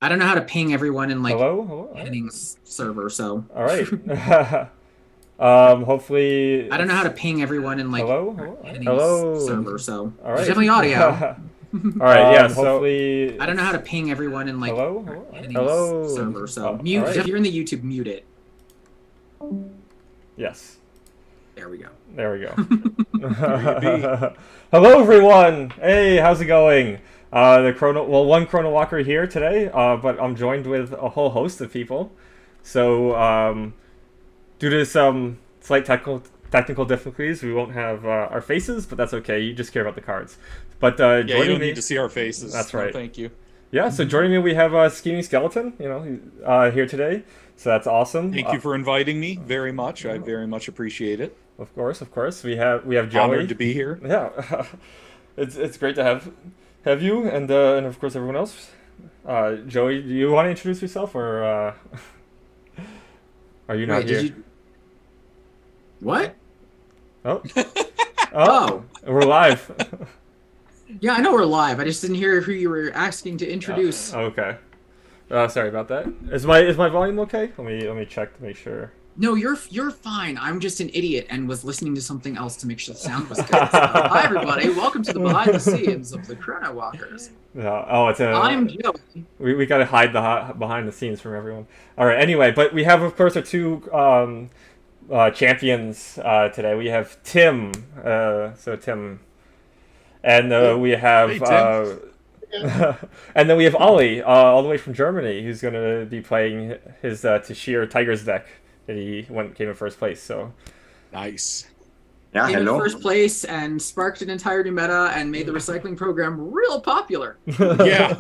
I don't know how to ping everyone in like Hello? Hello? All right. Henning's server, so All right. Hopefully I don't know how it's to ping everyone in like hello? Hello? All right. Henning's Hello. server, so All there's right. definitely audio. All right. Yeah. So I hopefully don't know how to it's ping everyone in like hello? Hello? All right. Henning's Hello. server, so All mute right. if you're in the YouTube, mute it. Yes. There we go. There we Here you be. go. Hello, everyone. Hey, how's it going? One Chrono Walker here today, but I'm joined with a whole host of people. So, due to some slight technical difficulties, we won't have our faces, but that's okay. You just care about the cards. But Yeah, you joining don't me, need to see our faces. that's No, right. thank you. Yeah, so joining me, we have Scheming Skeleton. Here today. So that's awesome. Thank you for inviting me very much. I very much appreciate it. Of course, of course. We have Honored Joey. to be here. Yeah, it's great to have you and of course everyone else. Joey, do you want to introduce yourself or are you not Wait, did here? you what? Oh, Oh, we're live. yeah, I know we're live. I just didn't hear who you were asking to introduce. Okay. Sorry about that. Is my volume okay? Let me check to make sure. No, you're fine. I'm just an idiot and was listening to something else to make sure the sound was good. So, hi everybody, welcome to the behind the scenes of the Chrono Walkers. Yeah. Oh, it's a. I'm Joey. We gotta hide the behind the scenes from everyone. All right. Anyway, but we have of course our two champions today. We have Tim. So Tim, and we have Hey, Tim. and then we have Ollie, all the way from Germany, who's going to be playing his Tashir Tigers deck that he came in first place. So Nice. Yeah, Came in hello. first place and sparked an entire new meta and made the recycling program real popular. Yeah.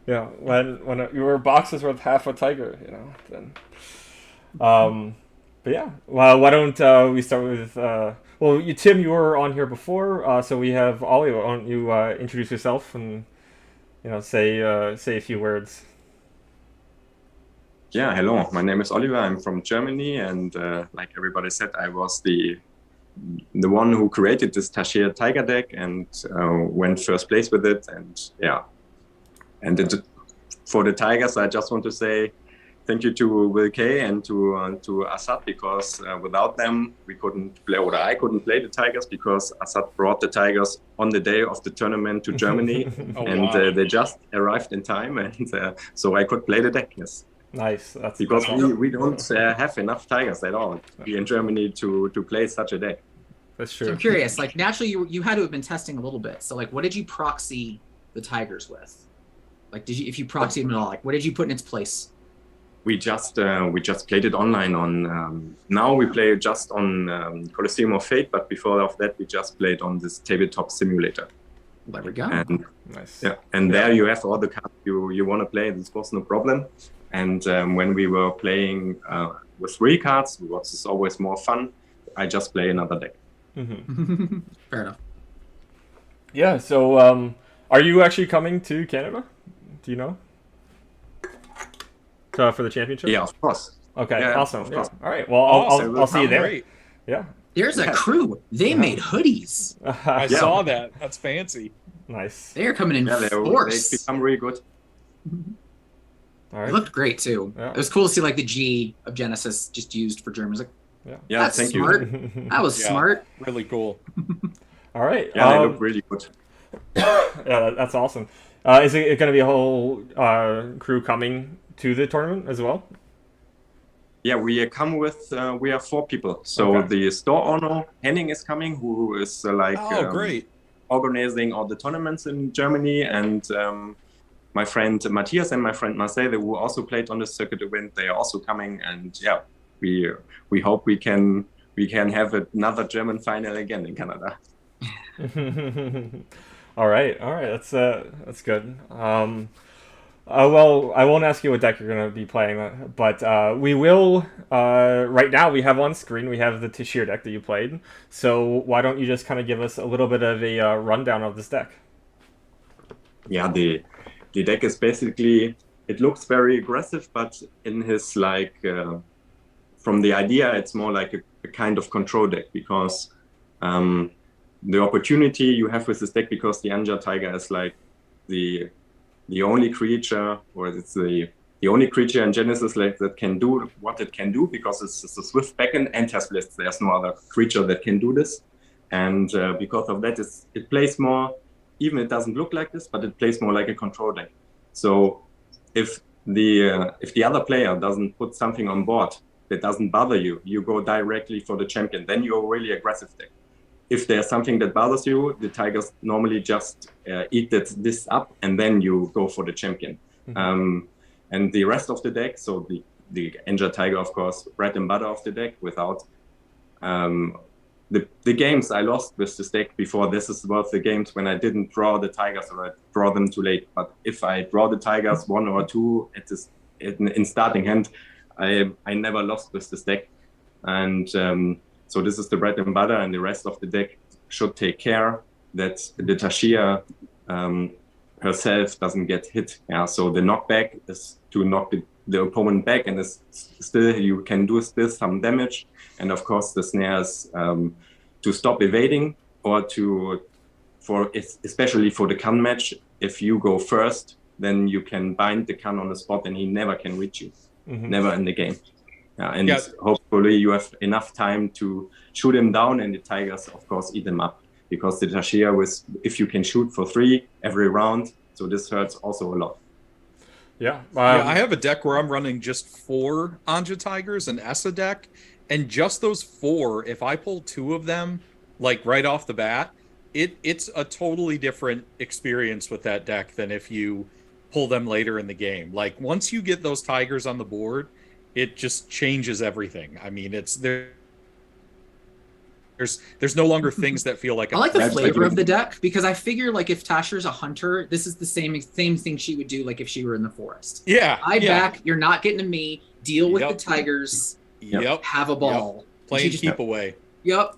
yeah, when your box is worth half a tiger, then. But yeah, well, why don't we start with well, Tim, you were on here before, so we have Ollie. Why don't you introduce yourself and say a few words. Yeah, hello. My name is Oliver. I'm from Germany, and like everybody said, I was the one who created this Tashir Tiger deck and went first place with it. And yeah, and for the Tigers, I just want to say thank you to Will K and to Assad, because without them we couldn't play, or I couldn't play the Tigers, because Assad brought the Tigers on the day of the tournament to Germany, Oh, and wow. they just arrived in time, and so I could play the deck. Yes. Nice. That's Because awesome. we don't have enough tigers at all here in Germany to play such a deck. That's So true. I'm curious, like naturally you had to have been testing a little bit. So like what did you proxy the Tigers with? Like if you proxy them at all, like what did you put in its place? We just played it online on. Now we play just on Colosseum of Fate, but before of that we just played on this tabletop simulator. There we go. And Nice. yeah, and there you have all the cards you want to play. This was no problem. And when we were playing with 3 cards, which is always more fun, I just play another deck. Mm-hmm. Fair enough. Yeah. So, are you actually coming to Canada? Do you know? For the championship? Yeah, of course. Okay. Yeah, Awesome. of Yeah. course. All right. Well, Awesome. I'll see you there. Great. Yeah. There's a Yeah. crew. They made hoodies. I Yeah. saw that. That's fancy. Nice. They are coming in Yeah, they force. become really good. All It right. looked great too. Yeah. It was cool to see like the G of Genesis just used for Germans. Like Yeah, That's thank smart. you. that was Yeah. smart. Really cool. All right. Yeah, they look really good. Yeah, that's awesome. Is it going to be a whole crew coming to the tournament as well? Yeah, we come with, we are 4 people. So Okay. the store owner, Henning, is coming, who is Oh, great. organizing all the tournaments in Germany. And my friend Matthias and my friend Marcel, who also played on the circuit event, they are also coming. And yeah, we hope we can have another German final again in Canada. All right. That's good. Well, I won't ask you what deck you're going to be playing, but we will. Right now, we have on screen, we have the Tashir deck that you played. So why don't you just kind of give us a little bit of a rundown of this deck? Yeah, the deck is basically, it looks very aggressive, but in his from the idea, it's more like a kind of control deck, because the opportunity you have with this deck, because the Anja Tiger is like the the only creature, or it's the only creature in Genesis like that can do what it can do, because it's a swift backend and has bliss. There's no other creature that can do this, and because of that, it plays more. Even it doesn't look like this, but it plays more like a control deck. So if the other player doesn't put something on board that doesn't bother you, you go directly for the champion. Then you're a really aggressive deck. If there's something that bothers you, the Tigers normally just eat this up, and then you go for the champion. Mm-hmm. And the rest of the deck, so the Injured Tiger, of course, bread and butter of the deck. Without the games I lost with this deck before, this is about the games when I didn't draw the Tigers, or I draw them too late. But if I draw the Tigers 1 or 2 in starting hand, I never lost with this deck. And so this is the bread and butter, and the rest of the deck should take care that the Tashir herself doesn't get hit. Yeah, so the knockback is to knock the opponent back, and still you can do still some damage. And of course the snares to stop evading, or especially for the Khan match, if you go first, then you can bind the Khan on the spot and he never can reach you. Mm-hmm. Never in the game. And hopefully you have enough time to shoot him down, and the Tigers, of course, eat him up. Because the Tashir, if you can shoot for 3 every round, so this hurts also a lot. Yeah, I have a deck where I'm running just 4 Anja Tigers, an Essa deck, and just those 4, if I pull 2 of them, like right off the bat, it's a totally different experience with that deck than if you pull them later in the game. Like once you get those Tigers on the board, it just changes everything. I mean, there's no longer things that feel like I like the flavor of the deck, because I figure like if Tashir's a hunter, this is the same thing she would do like if she were in the forest. Yeah. Back, you're not getting to me, deal with the Tigers, have a ball. Playing keep away. Yep.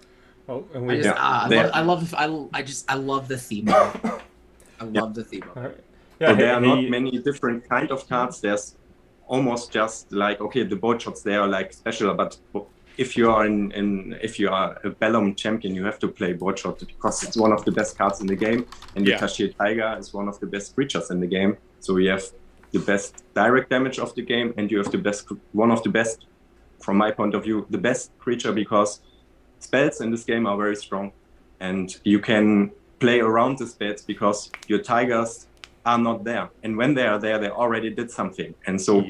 Oh, and I love the theme. I love the theme. Yeah, so there are not many different kind of cards. There's almost just like, okay, the board shots there are like special, but if you are if you are a Bellum champion, you have to play board shot because it's one of the best cards in the game, and the Tashir Tiger is one of the best creatures in the game. So we have the best direct damage of the game, and you have one of the best, from my point of view, the best creature, because spells in this game are very strong, and you can play around the spells because your Tigers are not there, and when they are there, they already did something. And so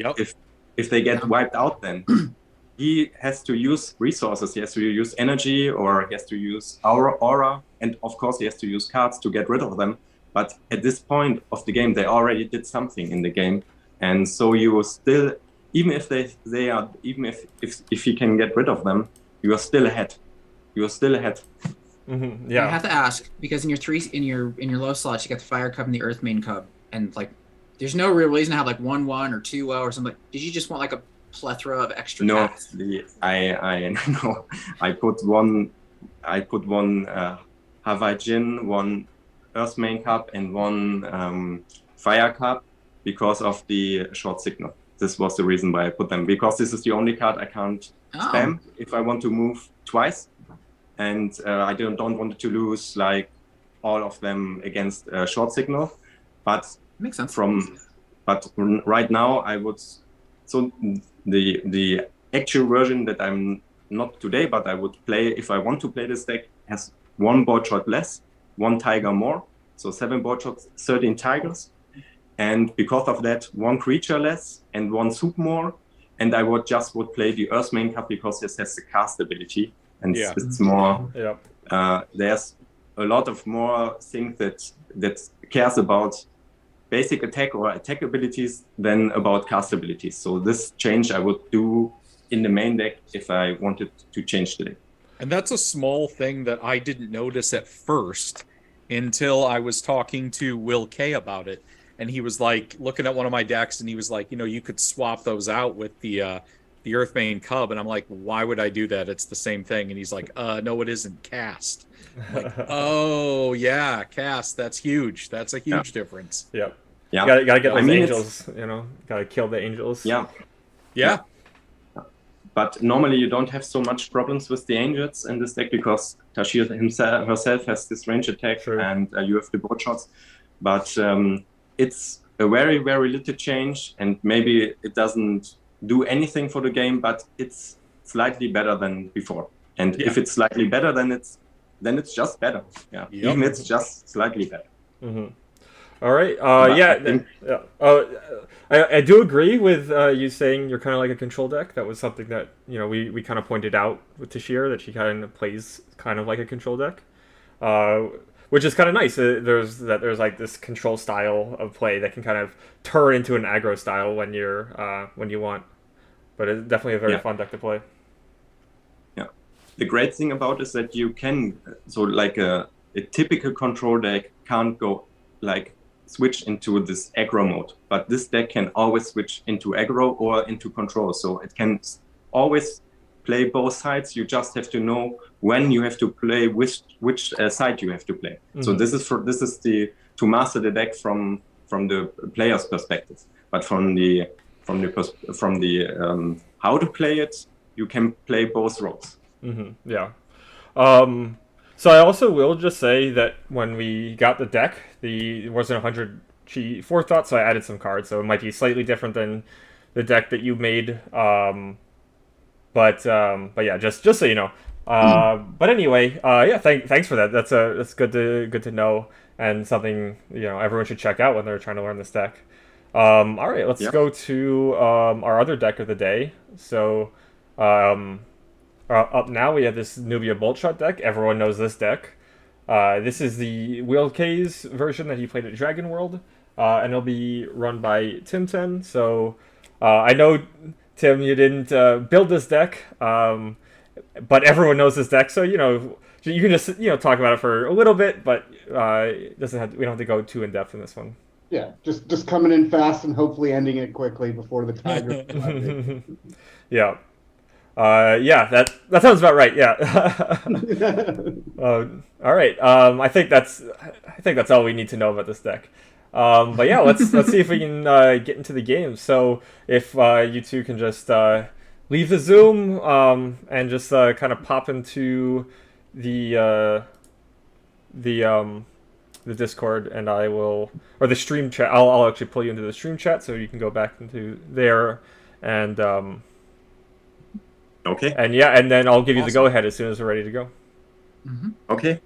if they get wiped out, then he has to use resources. He has to use energy, or he has to use aura, and of course he has to use cards to get rid of them. But at this point of the game, they already did something in the game, and so you still, even if they are, even if you can get rid of them, you are still ahead. You are still ahead. Mm-hmm. Yeah. I have to ask, because in your low slots, you got the Fire Cub and the Earthmane Cub, and like, there's no real reason to have like 1/1 or 2/0 or something. Did you just want like a plethora of extra? No, cats? I put one Hawaii Jin, one Earthmane Cub, and one Fire Cub because of the short signal. This was the reason why I put them, because this is the only card I can't spam if I want to move twice. And I don't want to lose like all of them against short signal, but makes sense. But right now I would. So the actual version that I'm not today, but I would play if I want to play this deck, has 1 board shot less, 1 Tiger more, so 7 board shots, 13 Tigers, and because of that, 1 creature less and 1 soup more, and I would play the Earthmane Cup because this has the cast ability. And it's more. There's a lot of more things that cares about basic attack or attack abilities than about cast abilities. So this change I would do in the main deck if I wanted to change the deck. And that's a small thing that I didn't notice at first until I was talking to Will K about it, and he was like looking at one of my decks, and he was like, you could swap those out with the Earthmane Cub, and I'm like, why would I do that? It's the same thing. And he's like, no, it isn't. Cast. I'm like, oh yeah, cast. That's huge. That's a huge difference. Yeah. Yeah. You gotta get those angels. Gotta kill the angels. Yeah. But normally you don't have so much problems with the angels in this deck because Tashir herself has this range attack, and you have the board shots. But it's a very, very little change, and maybe it doesn't do anything for the game, but it's slightly better than before. And if it's slightly better, then it's just better. Yeah, even it's just slightly better. All right. I do agree with you saying you're kind of like a control deck. That was something that we kind of pointed out with Tashir, that she kind of plays kind of like a control deck, which is kind of nice. There's like this control style of play that can kind of turn into an aggro style when you want. But it's definitely a very fun deck to play. Yeah, the great thing about it is that you can a typical control deck can't go switch into this aggro mode, but this deck can always switch into aggro or into control, so it can always play both sides. You just have to know when you have to play which side you have to play. So this is to master the deck from the player's perspective, but from the how to play it, you can play both roles. So I also will just say that when we got the deck, it wasn't 100 forethought, so I added some cards. So it might be slightly different than the deck that you made. But yeah, just so you know. But anyway, thanks for that. That's good to know, and something everyone should check out when they're trying to learn this deck. All right, let's go to our other deck of the day. So. Up now, we have this Nubia Bolt Shot deck. Everyone knows this deck. This is the Will K's version that he played at Dragon World, and it'll be run by Tim10. So I know, Tim, you didn't build this deck, but everyone knows this deck. So you can just talk about it for a little bit, but we don't have to go too in depth in this one. Yeah, just coming in fast and hopefully ending it quickly before the tiger. Yeah. That sounds about right. Yeah. All right. I think that's all we need to know about this deck. But yeah, let's see if we can get into the game. So if you two can just leave the Zoom and just kind of pop into the Discord, and I will, or the stream chat. I'll actually pull you into the stream chat so you can go back into there and. Okay. And then I'll give you the go-ahead as soon as we're ready to go. Okay.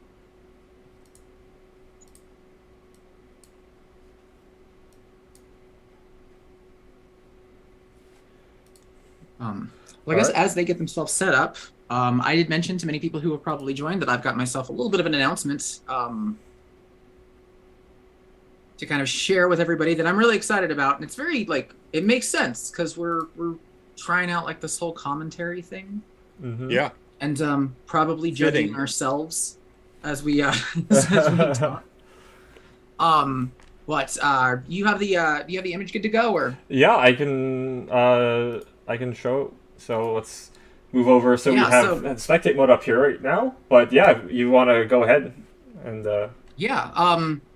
Well, I guess as they get themselves set up, I did mention to many people who have probably joined that I've got myself a little bit of an announcement to kind of share with everybody that I'm really excited about, and it's very it makes sense because we're trying out this whole commentary thing. Yeah. And probably judging ourselves as we talk. What you have the image good to go, or? Yeah, I can show. So let's move over. So we have spectate mode up here right now. But yeah, you want to go ahead and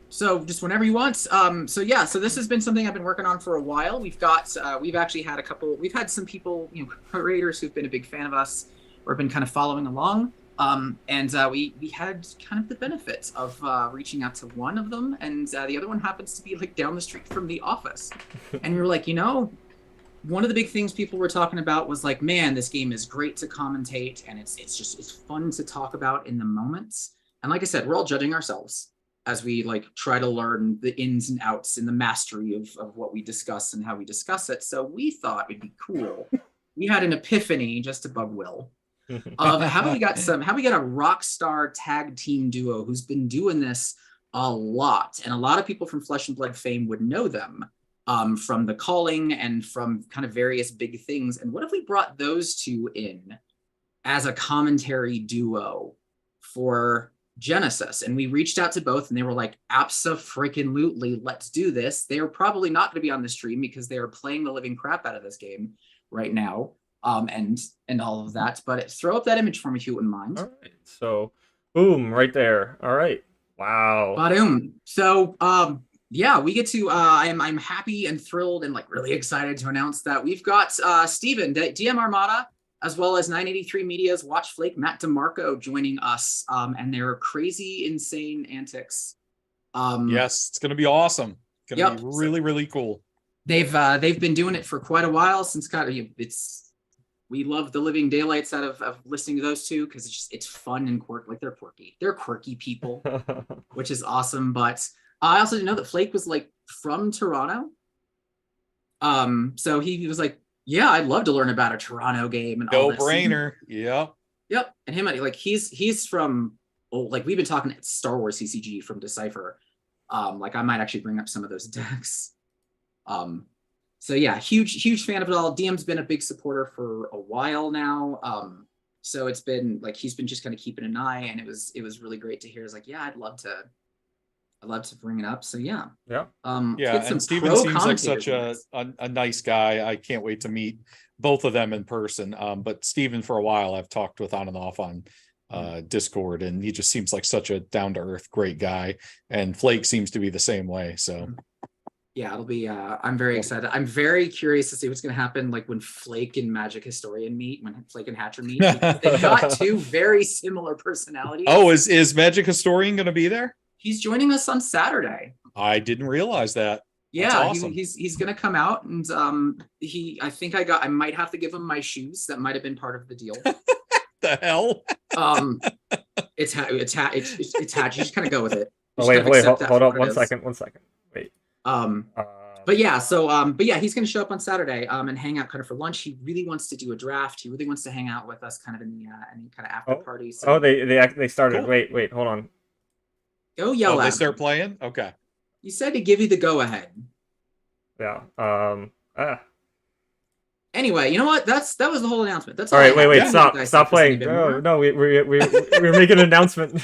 So just whenever you want. So this has been something I've been working on for a while. We've actually had we've had some people, creators who've been a big fan of us or have been kind of following along. And we had kind of the benefits of reaching out to one of them, and the other one happens to be down the street from the office. And we were like, one of the big things people were talking about was man, this game is great to commentate, and it's fun to talk about in the moments. And like I said, we're all judging ourselves as we try to learn the ins and outs and the mastery of what we discuss and how we discuss it. So we thought it'd be cool. We had an epiphany, just above Will, of how we got a rock star tag team duo who's been doing this a lot. And a lot of people from Flesh and Blood fame would know them from The Calling and from kind of various big things. And what if we brought those two in as a commentary duo for Genesis? And we reached out to both, and they were like, abso-freaking-lutely, let's do this. They are probably not going to be on the stream because they are playing the living crap out of this game right now, and all of that. But throw up that image for me if you wouldn't mind. All right. So, boom, right there. All right. Wow. Ba-doom. So, we get to. I'm happy and thrilled and really excited to announce that we've got Steven, DM Armada, as well as 983 Media's Watch Flake, Matt DeMarco joining us, and their crazy, insane antics. Yes, it's going to be awesome. Gonna Yep. be really, really cool. They've been doing it for quite a while since we love the living daylights out of listening to those two because it's fun and quirky. Like they're quirky people, which is awesome. But I also didn't know that Flake was like from Toronto. So he was like, yeah, I'd love to learn about a Toronto game and all No that. brainer. Yep. Yep. And him, like he's from like we've been talking at Star Wars CCG from Decipher. Like I might actually bring up some of those decks. So yeah, huge fan of it all. DM's been a big supporter for a while now. So it's been like he's been just kind of keeping an eye, and it was really great to hear. It's like, yeah, I'd love to bring it up. So yeah. Yeah. Yeah, and Steven seems like such a nice guy. I can't wait to meet both of them in person. But Steven, for a while, I've talked with on and off on Discord, and he just seems like such a down-to-earth, great guy. And Flake seems to be the same way. So yeah, it'll be I'm very excited. I'm very curious to see what's gonna happen like when Flake and Magic Historian meet, when Flake and Hatcher meet. They've got two very similar personalities. Oh, is Magic Historian gonna be there? He's joining us on Saturday. I didn't realize that. Yeah, That's awesome. he's gonna come out, and I might have to give him my shoes. That might have been part of the deal. The hell? It's Hatcher. You just kind of go with it. Oh, wait, hold on one second. Wait. But yeah, he's gonna show up on Saturday and hang out kind of for lunch. He really wants to do a draft. He really wants to hang out with us kind of in the any kind of after party. So. Oh, they started. Cool. Wait, hold on. Go yell at They him. start playing? Okay. He said to give you the go ahead. Yeah. Anyway, you know what? That was the whole announcement. That's All right. Wait. Yeah. Stop playing. No, we're making an announcement.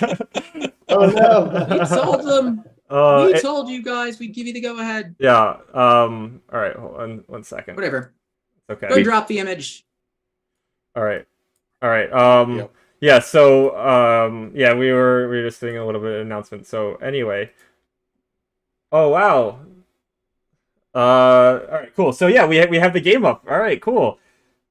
Oh no! We told them. We told you guys we'd give you the go ahead. Yeah. All right. Hold on 1 second. Whatever. Okay. Go drop the image. All right. Yep. Yeah. So yeah, we were just doing a little bit of announcement. So anyway. Oh wow. All right. Cool. So yeah, we have the game up. All right. Cool.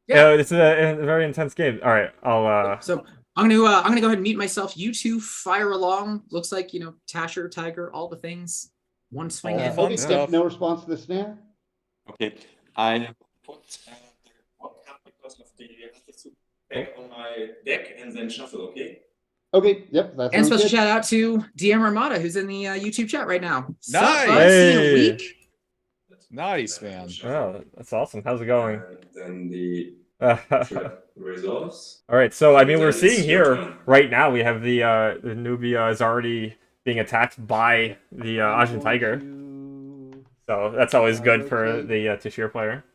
Yeah. It's a very intense game. All right. I'll. So I'm gonna go ahead and mute myself. You two fire along. Looks like Tashir, Tiger, all the things. One swing in. fun stuff. No response to the snare. Okay, I put the one card because of the back on my deck and then shuffle. Okay. Okay. Yep. That's And special shout out to DM Ramada, who's in the YouTube chat right now. Nice. See you in a week. Nice, man. Oh, that's awesome. How's it going? Then the results. All right, so I mean, we're Then seeing it's your here turn. right now we have the Nubia is already being attacked by the Ajin Tiger, so that's always good for the Tashir player.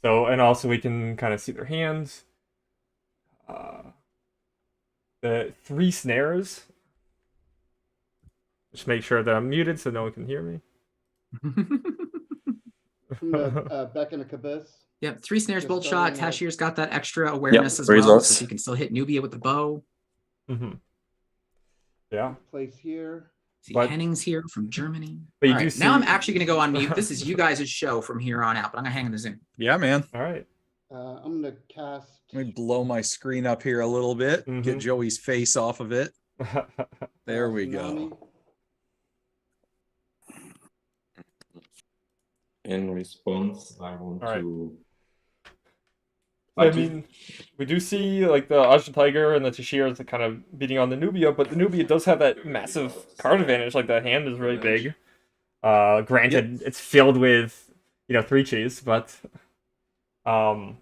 So, and also we can kind of see their hands. The 3 snares. Just make sure that I'm muted so no one can hear me. From the back in a caboose. Yep, 3 snares, Just bolt starting shot. out. Tashir's got that extra awareness as very well, nice. so he can still hit Nubia with the bow. Mm-hmm. Yeah. Place here. See, But- Henning's here from Germany. But you All do right, see- now I'm actually going to go on mute. This is you guys' show from here on out, but I'm going to hang in the Zoom. Yeah, man. All right. I'm gonna cast. Let me blow my screen up here a little bit. Mhm. Get Joey's face off of it. There we Tsunami. go. In response, I want All right. to. I mean, we do see like the Ajin Tiger and the Tashir is kind of beating on the Nubia, but the Nubia does have that massive card advantage. Like the hand is really big. Granted, it's filled with 3 cheese, but the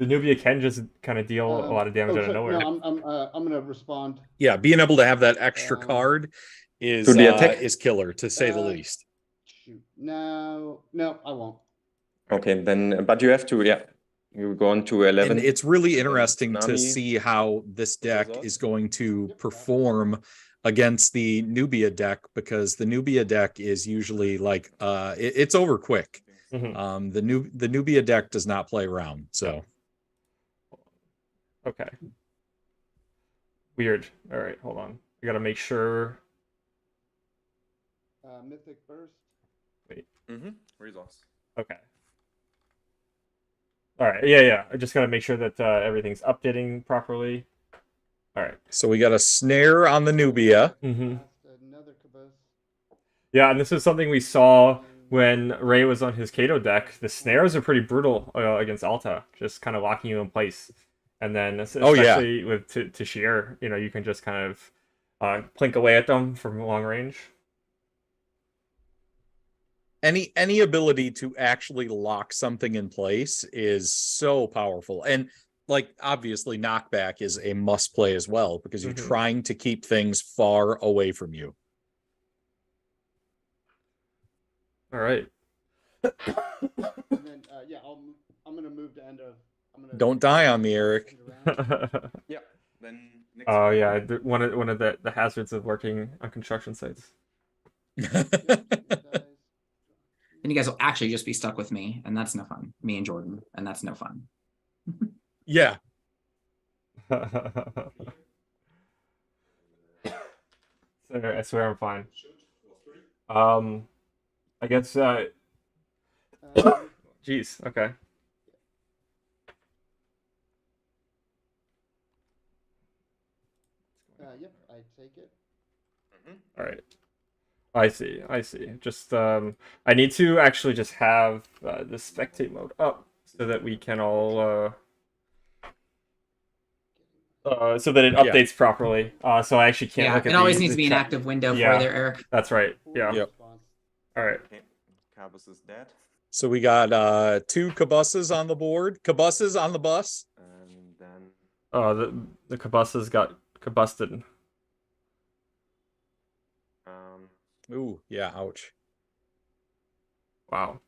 Nubia can just kind of deal a lot of damage out of nowhere. No, I'm gonna respond. Yeah, being able to have that extra card is To the attack? is killer, to say the Uh, least. Shoot. No, I won't. Okay, then, but you have to, you go on to 11. And it's really interesting to Tsunami. see how this deck Results? is going to perform against the Nubia deck, because the Nubia deck is usually like it's over quick. Mhm. The Nubia deck does not play around. So Okay. Weird. All right, hold on. We gotta make sure. Mythic Burst. Results. Okay. All right. Yeah. I just gotta make sure that everything's updating properly. All right. we got a snare on the Nubia. Mm-hmm. Cast another caboose. Yeah, and this is something we saw when Ray was on his Kato deck. The snares are pretty brutal against Alta, just kind of locking you in place. And then especially with Tashir, you can just kind of plink away at them from long range. Any ability to actually lock something in place is so powerful. And like, obviously knockback is a must play as well, because you're trying to keep things far away from you. All right. And then, yeah, I'm gonna move to end of. Don't die on me, Eric. Yeah. Then. Oh yeah, one of the hazards of working on construction sites. Then you guys will actually just be stuck with me, and that's no fun. Me and Jordan, and that's no fun. Yeah. I swear I'm fine. I guess. Jeez. Okay. Yep, I take it. All right. I see. Just I need to actually just have the spectate mode up so that we can all so that it updates properly. So I actually can't look at it always the needs to be an chat. active window for Yeah. there, Eric. That's right. Yeah. Yep. All right. Okay. Carbus is dead. So we got 2 Cabusses on the board. Cabusses on the bus. And then. The Cabusses got combusted. Ooh, yeah, ouch. Wow.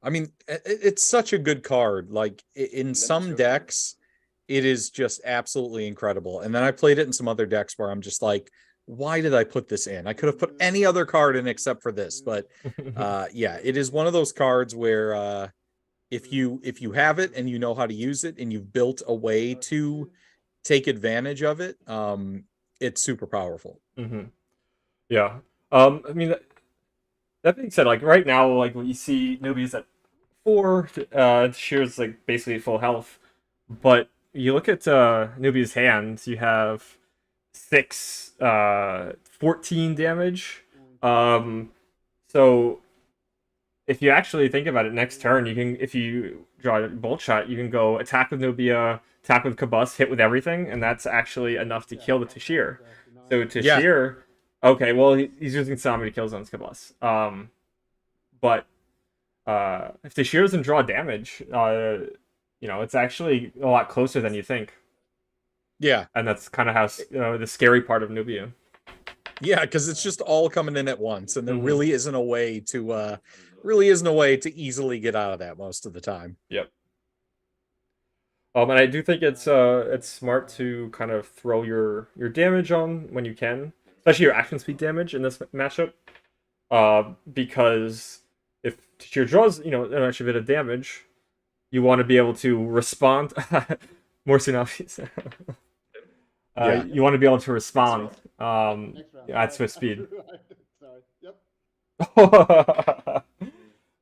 I mean, it's such a good card. Like, in some decks, it is just absolutely incredible. And then I played it in some other decks where I'm just like, why did I put this in? I could have put any other card in except for this. But yeah, it is one of those cards where if you have it and you know how to use it and you've built a way to take advantage of it, it's super powerful. Yeah. I mean, that being said, like right now, like when you see Nubia's at 4, Tashir's like basically full health. But you look at Nubia's hands, you have 6, 14 damage. So if you actually think about it, next turn if you draw a bolt shot, you can go attack with Nubia, attack with Kabus, hit with everything, and that's actually enough to kill the Tashir. So Tashir, okay, well he's using so many kills on his Kabus. But if Tashir doesn't draw damage, it's actually a lot closer than you think. Yeah, and that's kind of how the scary part of Nubia. Yeah, because it's just all coming in at once, and there really isn't a way to easily get out of that most of the time. Yep. And I do think it's smart to kind of throw your damage on when you can, especially your action speed damage in this matchup, because if Tashir draws an extra bit of damage, you want to be able to respond. More tsunamis. You want to be able to respond at Swift speed. Sorry. Yep.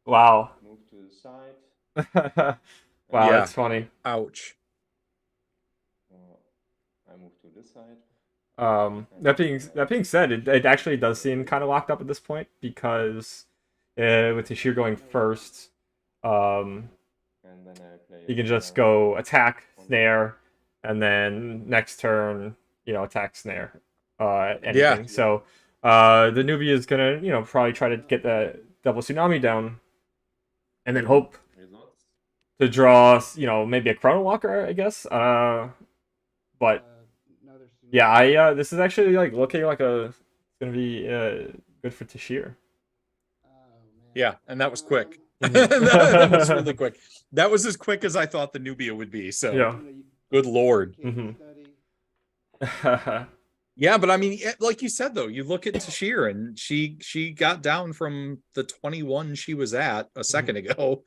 Wow. Move to the side. Wow, that's funny. Ouch. I move to this side. That being said, it actually does seem kind of locked up at this point because with Tashir going first, and then I play. You can just go attack, snare, and then next turn, attack, snare, anything. Yeah. So, the Nubia is gonna, probably try to get the double tsunami down, and then hope to draw, maybe a Chrono Walker, I guess. But yeah, this is actually looking like it's gonna be good for Tashir. Yeah, and that was quick. That was really quick. That was as quick as I thought the Nubia would be. So, yeah. Good lord. Yeah, but I mean, like you said, though, you look at Tashir and she got down from the 21 she was at a second ago,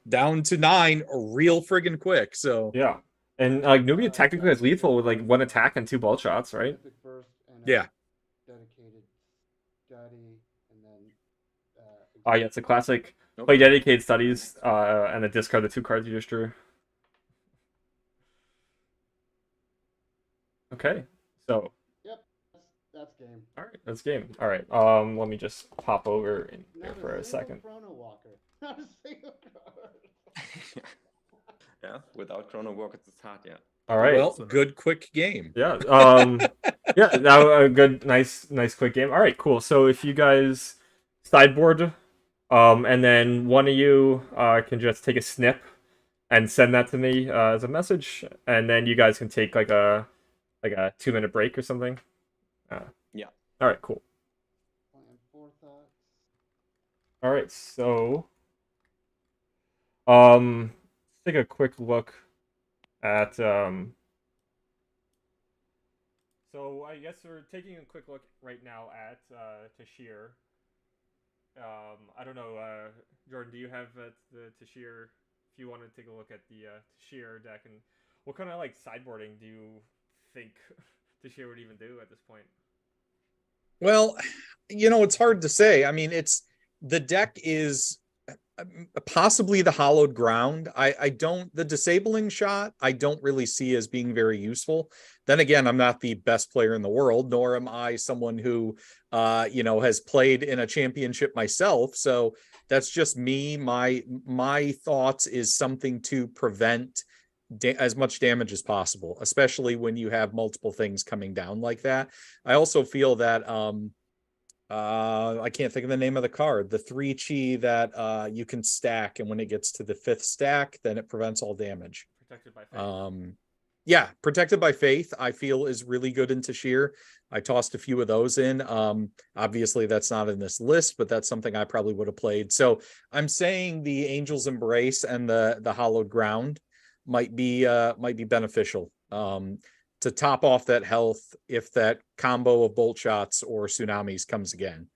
down to 9 real friggin' quick. So yeah, and Nubia technically has lethal with 1 attack and 2 bolt shots, right? Yeah. Oh yeah, it's a classic. Play dedicated studies and then discard the 2 cards you just drew. Okay, so. Yep, that's game. All right, that's game. All right. Let me just pop over in here for a second. Chrono Walker. Not a single card. Yeah, without Chrono Walk, it's hard. Yeah. All right. Well, good quick game. Yeah. Yeah. Now a good, nice, quick game. All right. Cool. So if you guys sideboard, and then one of you can just take a snip and send that to me as a message, and then you guys can take like a 2-minute break or something. Yeah. All right. Cool. Forethoughts. All right. So, let's take a quick look at So I guess we're taking a quick look right now at Tashir. I don't know, Jordan, do you have the Tashir? If you want to take a look at the Tashir deck, and what kind of like sideboarding do you think Tashir would even do at this point? Well, it's hard to say. I mean, the deck is possibly the hollowed ground. The disabling shot, I don't really see as being very useful. Then again, I'm not the best player in the world, nor am I someone who, has played in a championship myself. So that's just me. My thoughts is something to prevent as much damage as possible, especially when you have multiple things coming down like that. I also feel that, I can't think of the name of the card. The 3 chi that you can stack, and when it gets to the 5th stack, then it prevents all damage. Protected by Faith. Yeah, Protected by Faith, I feel is really good in Tashir. I tossed a few of those in. Obviously, that's not in this list, but that's something I probably would have played. So I'm saying the Angel's Embrace and the Hallowed Ground might be beneficial. To top off that health if that combo of bolt shots or tsunamis comes again.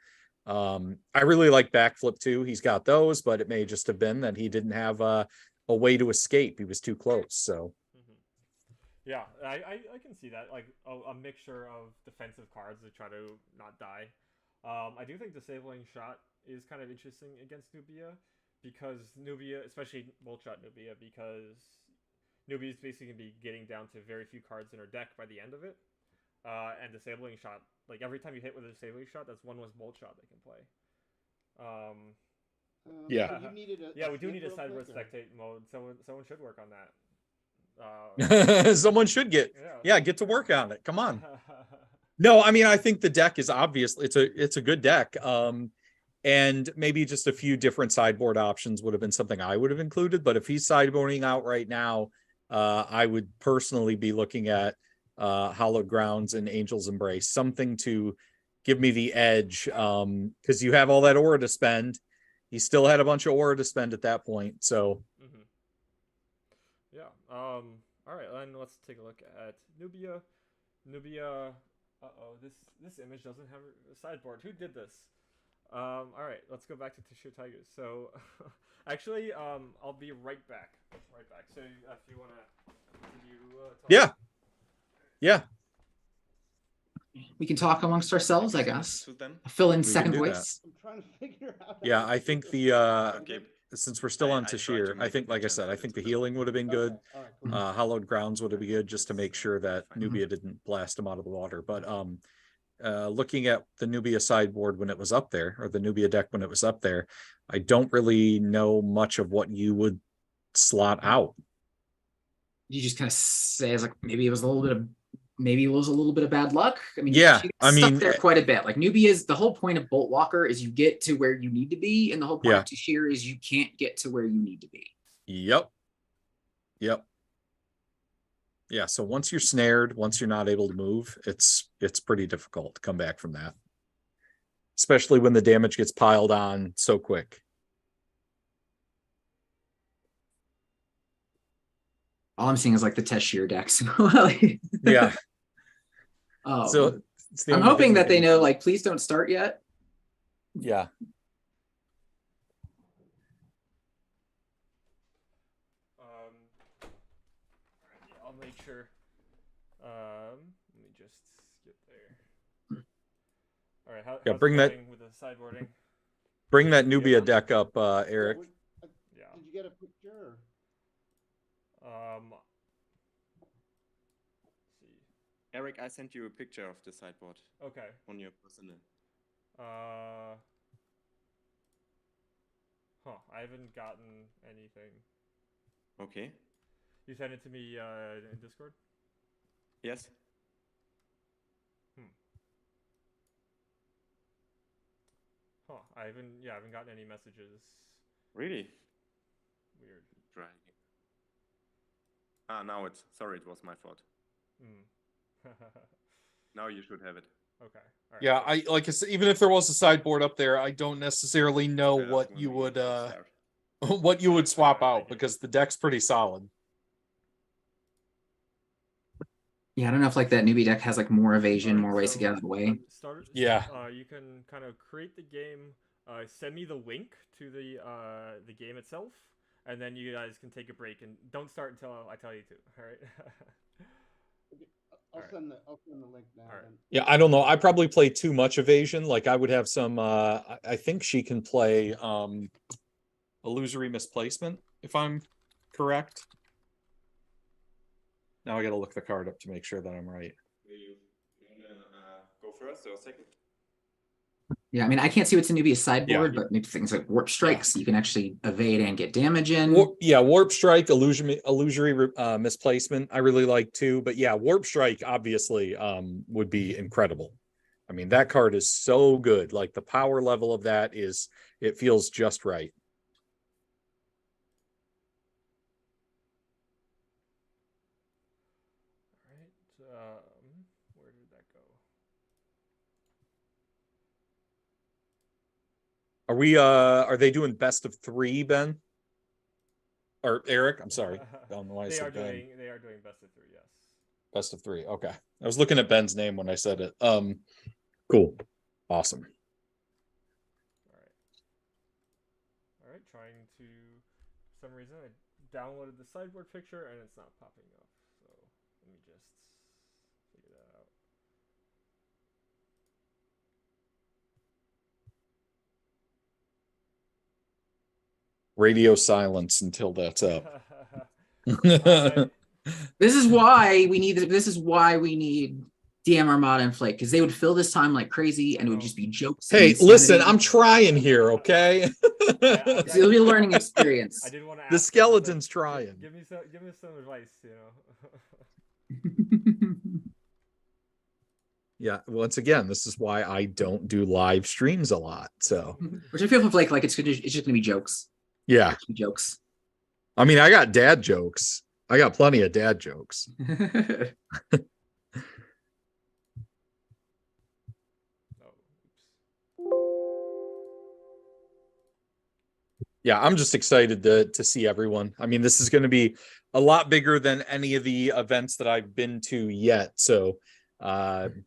I really like Backflip too. He's got those, but it may just have been that he didn't have a way to escape. He was too close. So yeah, I can see that, like a mixture of defensive cards to try to not die. I do think Disabling Shot is kind of interesting against Nubia, because Nubia, especially bolt shot Nubia, because Nubia is basically going to be getting down to very few cards in her deck by the end of it. And Disabling Shot, like every time you hit with a Disabling Shot, that's one less bolt shot they can play. Yeah. So you needed we do need a sideboard spectate mode. Someone should work on that. Someone should get to work on it. Come on. No, I mean, I think the deck is obviously it's a good deck. And maybe just a few different sideboard options would have been something I would have included. But if he's sideboarding out right now, I would personally be looking at Hallowed Grounds and Angel's Embrace, something to give me the edge, because you have all that aura to spend. He still had a bunch of aura to spend at that point. So yeah. All right, then let's take a look at Nubia. This image doesn't have a sideboard. Who did this? All right, let's go back to Tashir Tigers. So, actually, I'll be right back. So, if you want to, talk. Yeah. We can talk amongst ourselves, I guess. To them. Fill in We second can do voice. I'm trying to figure out. Yeah, I think Okay. since we're still on I tried to Tashir, I make think, it like I said, I generated think the to healing would have been good. All right, cool. Hallowed Grounds would have been good just to make sure that Nubia didn't blast him out of the water. But looking at the Nubia sideboard when it was up there, or the Nubia deck when it was up there, I don't really know much of what you would slot out. You just kind of say it's like maybe it was a little bit of bad luck. I mean, Yeah, she I got stuck mean, there quite a bit. Like Nubia's the whole point of Bolt Walker is you get to where you need to be, and the whole point of Tashir is you can't get to where you need to be. Yep. Yeah, so once you're snared, once you're not able to move, it's pretty difficult to come back from that. Especially when the damage gets piled on so quick. All I'm seeing is like the Tashir decks. Yeah. So I'm hoping that they know, like, please don't start yet. Yeah. I'll make sure. Let me just skip there. All right. How's bring it that- going with the sideboarding? Bring that Nubia deck up, Eric. Yeah. Did you get a picture? Let's see. Eric, I sent you a picture of the sideboard Okay. on your personal. I haven't gotten anything. Okay. You sent it to me in Discord? Yes. I haven't gotten any messages. Really? Weird. Dragging. Now it's. Sorry, it was my fault. Now you should have it. Okay. All right. Yeah, I like I said, even if there was a sideboard up there, I don't necessarily know Yeah, what when you we would start. what you would swap I out get it. because the deck's pretty solid. Yeah, I don't know if like that newbie deck has like more evasion, Alright, more ways to so get out of the way. Yeah. You can kind of create the game. Send me the link to the game itself, and then you guys can take a break and don't start until I tell you to. All right. I'll send the link now. All right. Then. Yeah, I don't know. I probably play too much evasion. Like I would have some I think she can play illusory misplacement, if I'm correct. Now I gotta look the card up to make sure that I'm right. You wanna go first or second? Yeah, I mean, I can't see what's in Nubia's sideboard, Yeah. but maybe things like warp strikes, you can actually evade and get damage in. Warp strike, illusory misplacement. I really like too, but yeah, warp strike obviously would be incredible. I mean, that card is so good. Like the power level of that is, it feels just right. All right. Where did that go? Are they doing best of 3, Ben? Or Eric? I'm sorry. I don't know why I They said are Ben. doing best of 3. Yes. Best of 3. Okay. I was looking at Ben's name when I said it. Cool. Awesome. All right. Trying to, for some reason, I downloaded the sideboard picture and it's not popping up. So let me just figure that out. Radio silence until that's up. This is why we need DM Armada and Flake, because they would fill this time like crazy and it would just be jokes. and Hey, insanity. listen, I'm trying here, okay? It'll be a learning experience. I didn't want to. The skeleton's trying. Give me some advice, you know. Yeah, once again, this is why I don't do live streams a lot. So, Which I feel for Flake, like it's just gonna be jokes. yeah. Jokes. I mean, I got dad jokes. I got plenty of dad jokes. Yeah, I'm just excited to see everyone. I mean, this is going to be a lot bigger than any of the events that I've been to yet. So,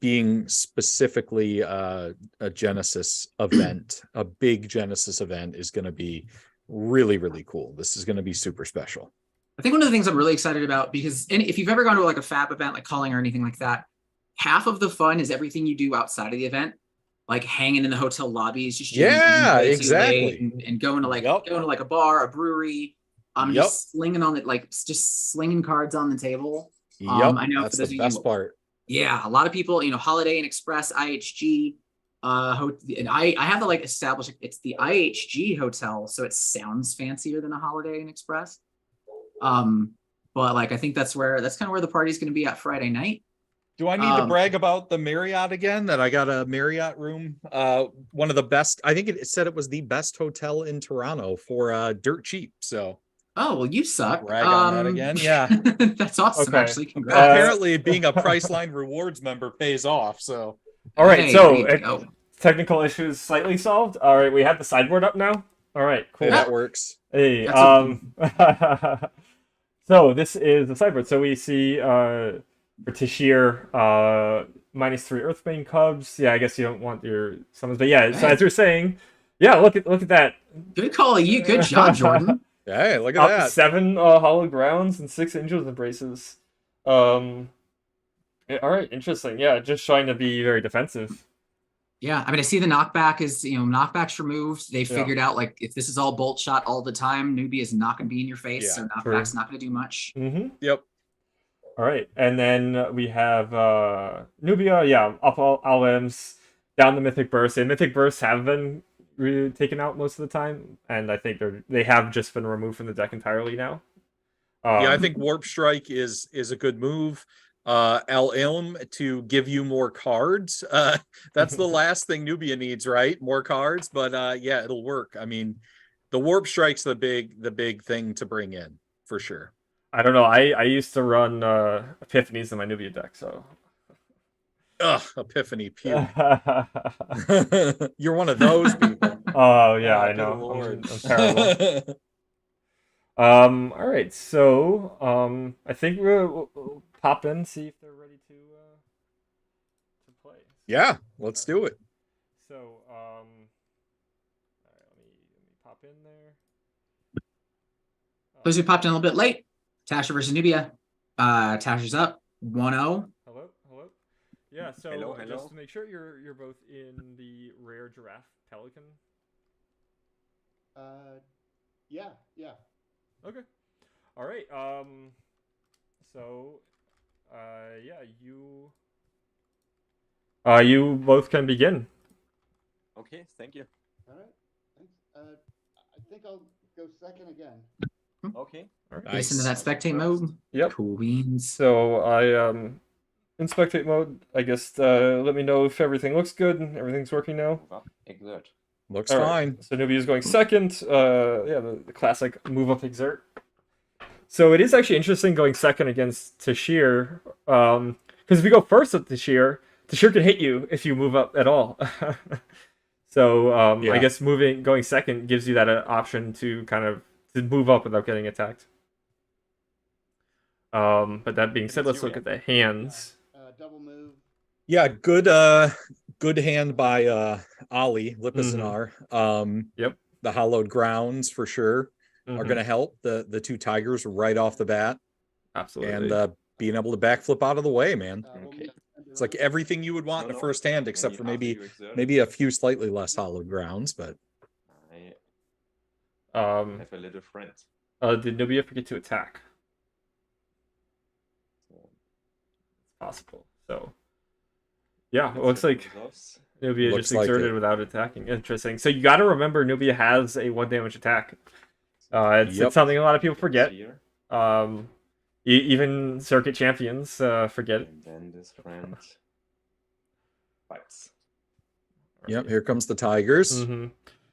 being specifically a Genesis event, a big Genesis event, is going to be really, really cool. This is going to be super special. I think one of the things I'm really excited about, because if you've ever gone to like a FAB event, like calling or anything like that, half of the fun is everything you do outside of the event, like hanging in the hotel lobbies, just Yeah, exactly. and going to like a bar, a brewery, just slinging on it, like just slinging cards on the table. Yep, I know that's for those the of you, best part. Yeah, a lot of people, Holiday Inn Express, IHG, and I have to like establish it's the IHG hotel, so it sounds fancier than a Holiday Inn Express. But like I think that's kind of where the party's going to be at Friday night. Do I need to brag about the Marriott again? That I got a Marriott room, one of the best. I think it said it was the best hotel in Toronto for dirt cheap. So, oh well, you suck. Brag on that again, yeah. That's awesome. Okay. Actually, congrats. Apparently, being a Priceline Rewards member pays off. So, All right, Hey, so there you go. technical issues slightly solved. All right, we have the sideboard up now. All right, cool. hey, that works. Hey, That's so this is the sideboard. So we see for Tashir, -3 Earthbane Cubs. Yeah, I guess you don't want your summons, but yeah. So as you're saying, yeah, look at that. Good call, you. Good job, Jordan. Hey, look at that. 7 hollow grounds and 6 angels embraces. Yeah, all right, interesting. Yeah, just trying to be very defensive. Yeah, I mean, I see the knockback is, knockback's removed. They figured out like if this is all bolt shot all the time, Nubia is not going to be in your face, Yeah, so knockback's not going to do much. Mm-hmm. Yep. All right, and then we have Nubia. Yeah, up all limbs, down the Mythic Burst. And Mythic Bursts have been taken out most of the time, and I think they have just been removed from the deck entirely now. Yeah, I think Warp Strike is a good move. El Ilm to give you more cards. That's the last thing Nubia needs, right? More cards, but yeah, it'll work. I mean, the Warp Strike's the big thing to bring in for sure. I don't know. I used to run Epiphanies in my Nubia deck, so. Ugh, Epiphany, pew. You're one of those people. Oh yeah, I good know. Lord. I'm terrible. All right, so I think we'll pop in, see if they're ready to play. Yeah, let's do it. So all right, let me pop in there. Those who popped in a little bit late. Tashir versus Nubia. Tashir's up 1-0. Hello. Yeah. So Hello. just to make sure you're both in the rare giraffe pelican. Yeah. Okay. All right. So, yeah, you both can begin. Okay, thank you. All right. Thanks. I think I'll go second again. Okay. All right. Get us into that spectate mode. Yep. Cool beans. So in spectate mode, I guess let me know if everything looks good and everything's working now. Exert. Looks All right. fine. So Nubia is going second. Yeah, the classic move up exert. So it is actually interesting going second against Tashir, because if you go first with Tashir can hit you if you move up at all. So Yeah. I guess going second gives you that option to kind of to move up without getting attacked. But that being said, let's look at the hands. Double move. Yeah, good hand by Ali Lipizanar. Yep. The Hallowed Grounds for sure are going to help the two tigers right off the bat. Absolutely. And being able to backflip out of the way, man. Okay. It's like everything you would want in the first hand, except for maybe a few slightly less Hallowed Grounds, but I have a little friend. Did Nubia forget to attack? It's possible. So yeah, it looks like Nubia Looks just like exerted it. without attacking. Interesting. So you got to remember Nubia has a 1 damage attack. It's something a lot of people forget. Even circuit champions forget it. And then this friend fights. Yep, here comes the tigers.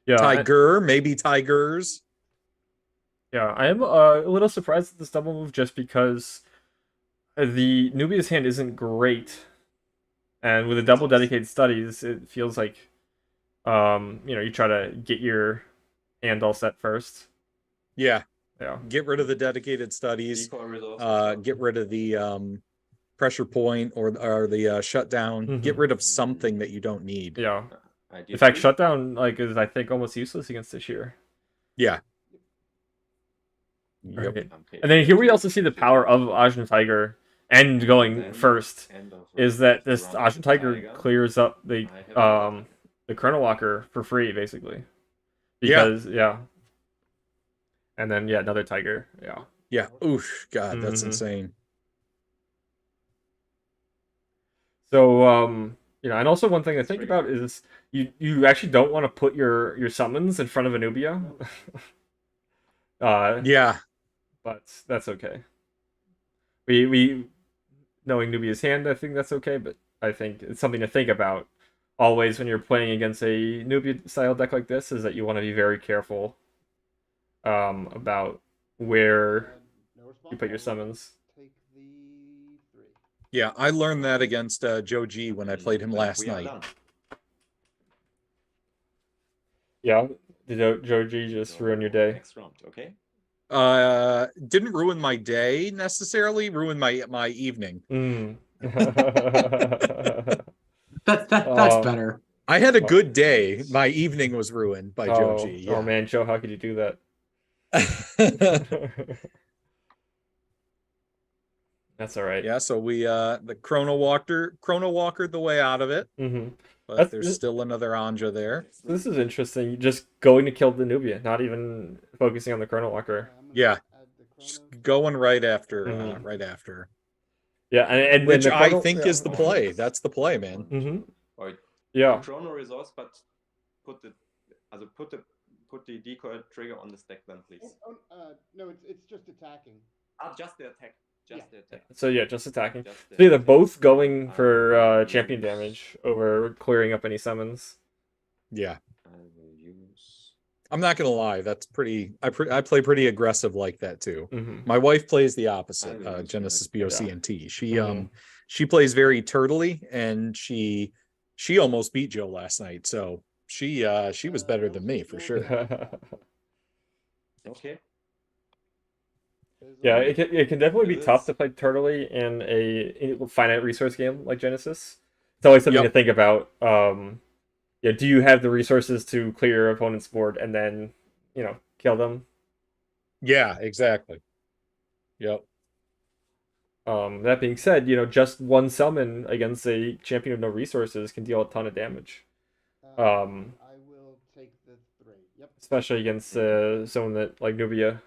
Yeah, Tiger, maybe tigers. Yeah, I am a little surprised at this double move just because the Nubia's hand isn't great, and with a double dedicated studies, it feels like you try to get your hand all set first. Yeah. Yeah. Get rid of the dedicated studies. Get rid of the pressure point or the shutdown. Get rid of something that you don't need. Yeah. In fact, shutdown is I think almost useless against Tashir. Yeah. Yep. Right. And then here we also see the power of Ajna Tiger and going first is that this Ajna Tiger clears up the Chrono Walker for free basically. Because yeah. And then another tiger. Yeah. Yeah. Oof, God, that's insane. So and also one thing to think about is you actually don't want to put your summons in front of a Nubia. Yeah. But that's okay. We knowing Nubia's hand, I think that's okay, but I think it's something to think about always when you're playing against a Nubia style deck like this is that you want to be very careful about where you put your summons. Take the 3. Yeah, I learned that against Joe G when I played him last night. Yeah, did Joe G just ruin your day? Next round, okay. Didn't ruin my day necessarily. Ruined my evening. That's better. I had a good day. My evening was ruined by Joe G. Yeah. Oh man, Joe, how could you do that? That's all right. Yeah, so we the Chrono Walker the way out of it. But there's still another Anja there. This is interesting. Just going to kill the Nubia, not even focusing on the Chrono Walker. Yeah, just going right after. Right after. Yeah, and Which the I chrono- think yeah. is the play. That's the play, man. Mhm. Or Yeah. chrono resource, but put the decoy trigger on the stack then, please. No, it's just attacking. Just the attack. Just the attack. So yeah, just attacking. Just the So yeah, they're attack. both going for I will champion use- damage over clearing up any summons. Yeah. I will use. I'm not gonna lie, that's pretty. I play pretty aggressive like that too. Mm-hmm. My wife plays the I opposite. will use Genesis my- BOC yeah. and T. She Mhm. she plays very turtly, and she almost beat Joe last night. So she was better than me for sure. Okay. Yeah, it can definitely be tough to play turtly in a finite resource game like Genesis. It's always something to think about. Yeah, do you have the resources to clear your opponent's board and then, kill them? Yeah, exactly. Yep. That being said, just one summon against a champion with no resources can deal a ton of damage. I will take the 3. Yep. Especially against someone that like Nubia.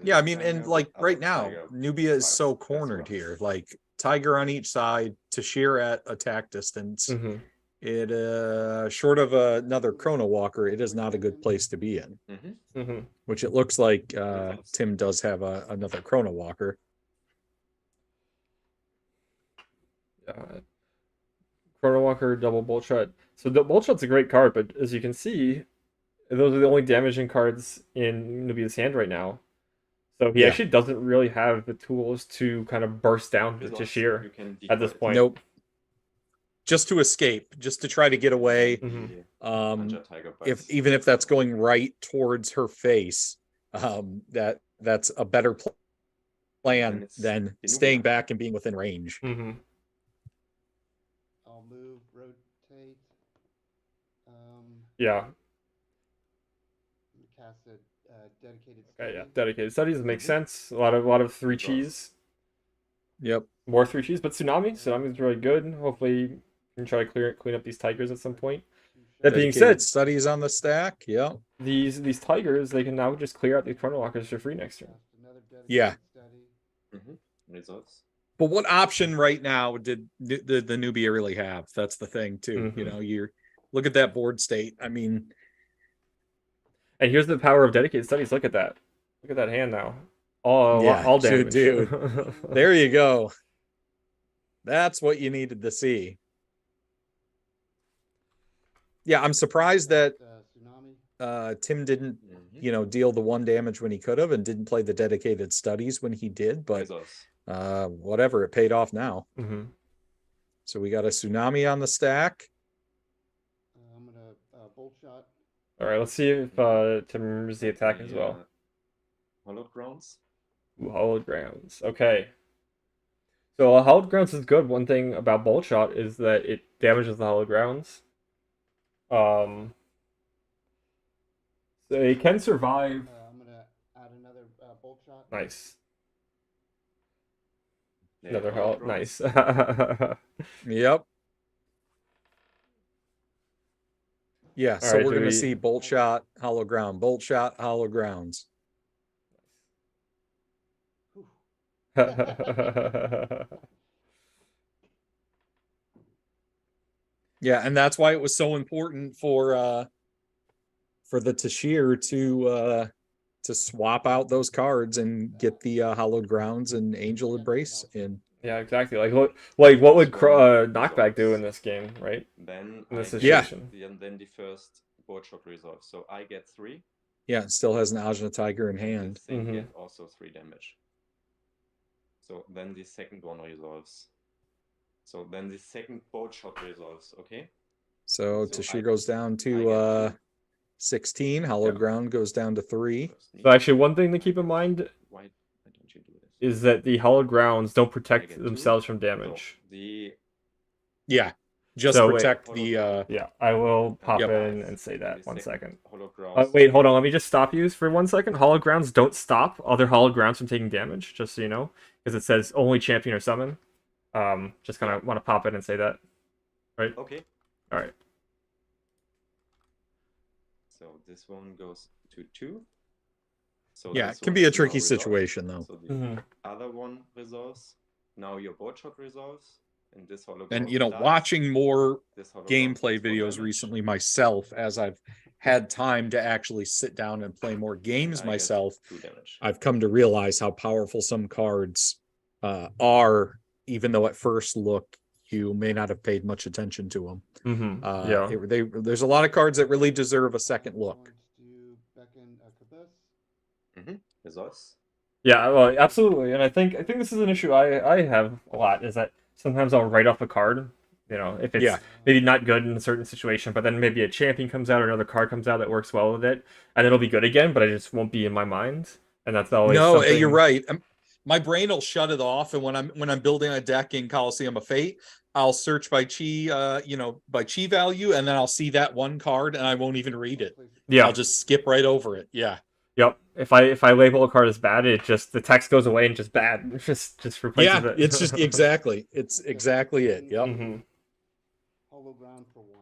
Yeah, I mean, and like right now, Nubia is so cornered here. Like Tiger on each side, Tashir at attack distance. Mm-hmm. It short of another Chrono Walker, it is not a good place to be in. Mm-hmm. Mm-hmm. Which it looks like Tim does have another Chrono Walker. Chrono Walker, double Bolt Shot. So the Bolt Shot's a great card, but as you can see, those are the only damaging cards in Nubia's hand right now. So he actually doesn't really have the tools to kind of burst down the Tashir at this point. Nope. Just to escape, just to try to get away. Even if that's going right towards her face, that's a better plan than staying back and being within range. Mm-hmm. I'll move, rotate. Yeah. Cast a dedicated. Okay, yeah, dedicated studies makes sense. A lot of 3 cheese. Yep. More 3 cheese, but Tsunami's really good. Hopefully, you can try to clean up these tigers at some point. That being said, studies on the stack. Yeah. These tigers, they can now just clear out these Chrono Walkers for free next turn. Yeah. Results. But what option right now did the Nubia really have? That's the thing too. Mm-hmm. You're look at that board state. I mean, and here's the power of dedicated studies. Look at that. Look at that hand now. All damage. Dude. There you go. That's what you needed to see. Yeah, I'm surprised that Tim didn't, deal the 1 damage when he could have and didn't play the dedicated studies when he did, but whatever, it paid off now. Mm-hmm. So we got a Tsunami on the stack. I'm gonna Bolt Shot. All right, let's see if Tim remembers the attack as well. Hallowed Grounds. Hallowed Grounds. Okay. So Hallowed Grounds is good. One thing about Bolt Shot is that it damages the Hallowed Grounds. So it can survive. I'm gonna add another Bolt Shot. Nice. Yeah, Another Hallowed Nice. Yep. Yeah, so right, we're do going to we- see Bolt Shot, Hollow Ground, Bolt Shot, Hollow Grounds. Yeah, and that's why it was so important for the Tashir to swap out those cards and get the Hallowed Grounds and Angel Embrace in. Yeah, exactly. Like what would Knockback do in this game, right? Then In this I situation. get then the first board shot resolve. So I get 3. Yeah, it still has an Ajna Tiger in hand. The thing Mhm. get also 3 damage. So then the second one resolves. So then the second board shot resolves. Okay. So So Tashir I- goes down I to get 16. Hallowed Yeah. Ground goes down to 3. So actually, one thing to keep in mind Why don't you do this? is that the Hallowed Grounds don't I protect get 2. themselves from So damage. the Yeah, just So wait. protect the. Yeah, I will pop Yep. in and say that. the 1 second. Hallowed Grounds. Wait, hold on. Let me just stop you for 1 second. Hallowed Grounds don't stop other Hallowed Grounds from taking damage, just so you know, because it says only champion or summon. Just kind of want to pop in and say that. Right? Okay. All right. So this one goes to 2. So Yeah, this it can one be a is now tricky resolved. situation, though. So the Mhm. other one resolves. Now your board shot resolves. And this hologram And dies. watching more This hologram gameplay takes 4 videos damage. recently myself, as I've had time to actually sit down and play more And games I get myself, 2 damage. I've come to realize how powerful some cards are, even though at first look you may not have paid much attention to them. Mm-hmm. Yeah. There's a lot of cards that really deserve a second look. Resolves. Yeah, well, absolutely, and I think this is an issue I have a lot, is that sometimes I'll write off a card, you know, if it's Yeah. maybe not good in a certain situation, but then maybe a champion comes out or another card comes out that works well with it, and it'll be good again, but it just won't be in my mind, and that's always No, something... you're right. My brain will shut it off, and when I'm building a deck in Coliseum of Fate, I'll search by chi, by chi value, and then I'll see that one card, and I won't even read it. Yeah. I'll just skip right over it. Yeah. Yep. If I label a card as bad, it just, the text goes away and just bad. It just replaces Yeah, it. it's just exactly it. Yep. Mm-hmm.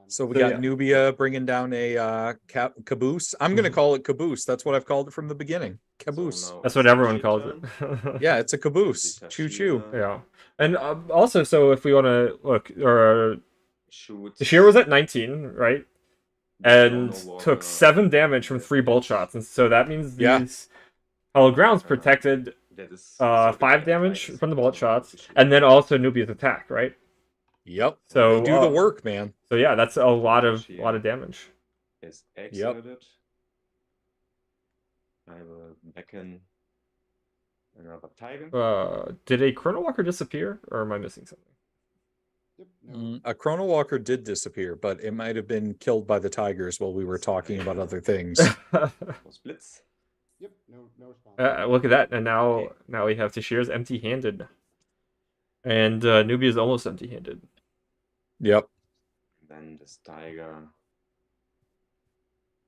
So we So, got yeah. Nubia bringing down a caboose. I'm going to call it caboose. That's what I've called it from the beginning. Caboose. So now That's it's what everyone Tashir calls turn. it. Yeah, it's a caboose. The Choo choo. Tashir Yeah. And also, so if we want to look, or shoots. Tashir was at 19, right? And No more, took 7 damage from 3 bolt shots, and so that means Yeah. these hollow grounds protected That is so 5 the damage Tigers from the was bullet not shots, Tashir. and then also Nubia's attack, right? Yep. So They do the work, man. So yeah, that's a lot of damage. Is exited. I will beckon another tiger. Did a Chrono Walker disappear, or am I missing something? A Chrono Walker did disappear, but it might have been killed by the tigers while we were talking about other things. Splits. Yep, no response. Look at that, and now we have Tashir's empty-handed, and Nubia's almost empty-handed. Yep. Then this tiger.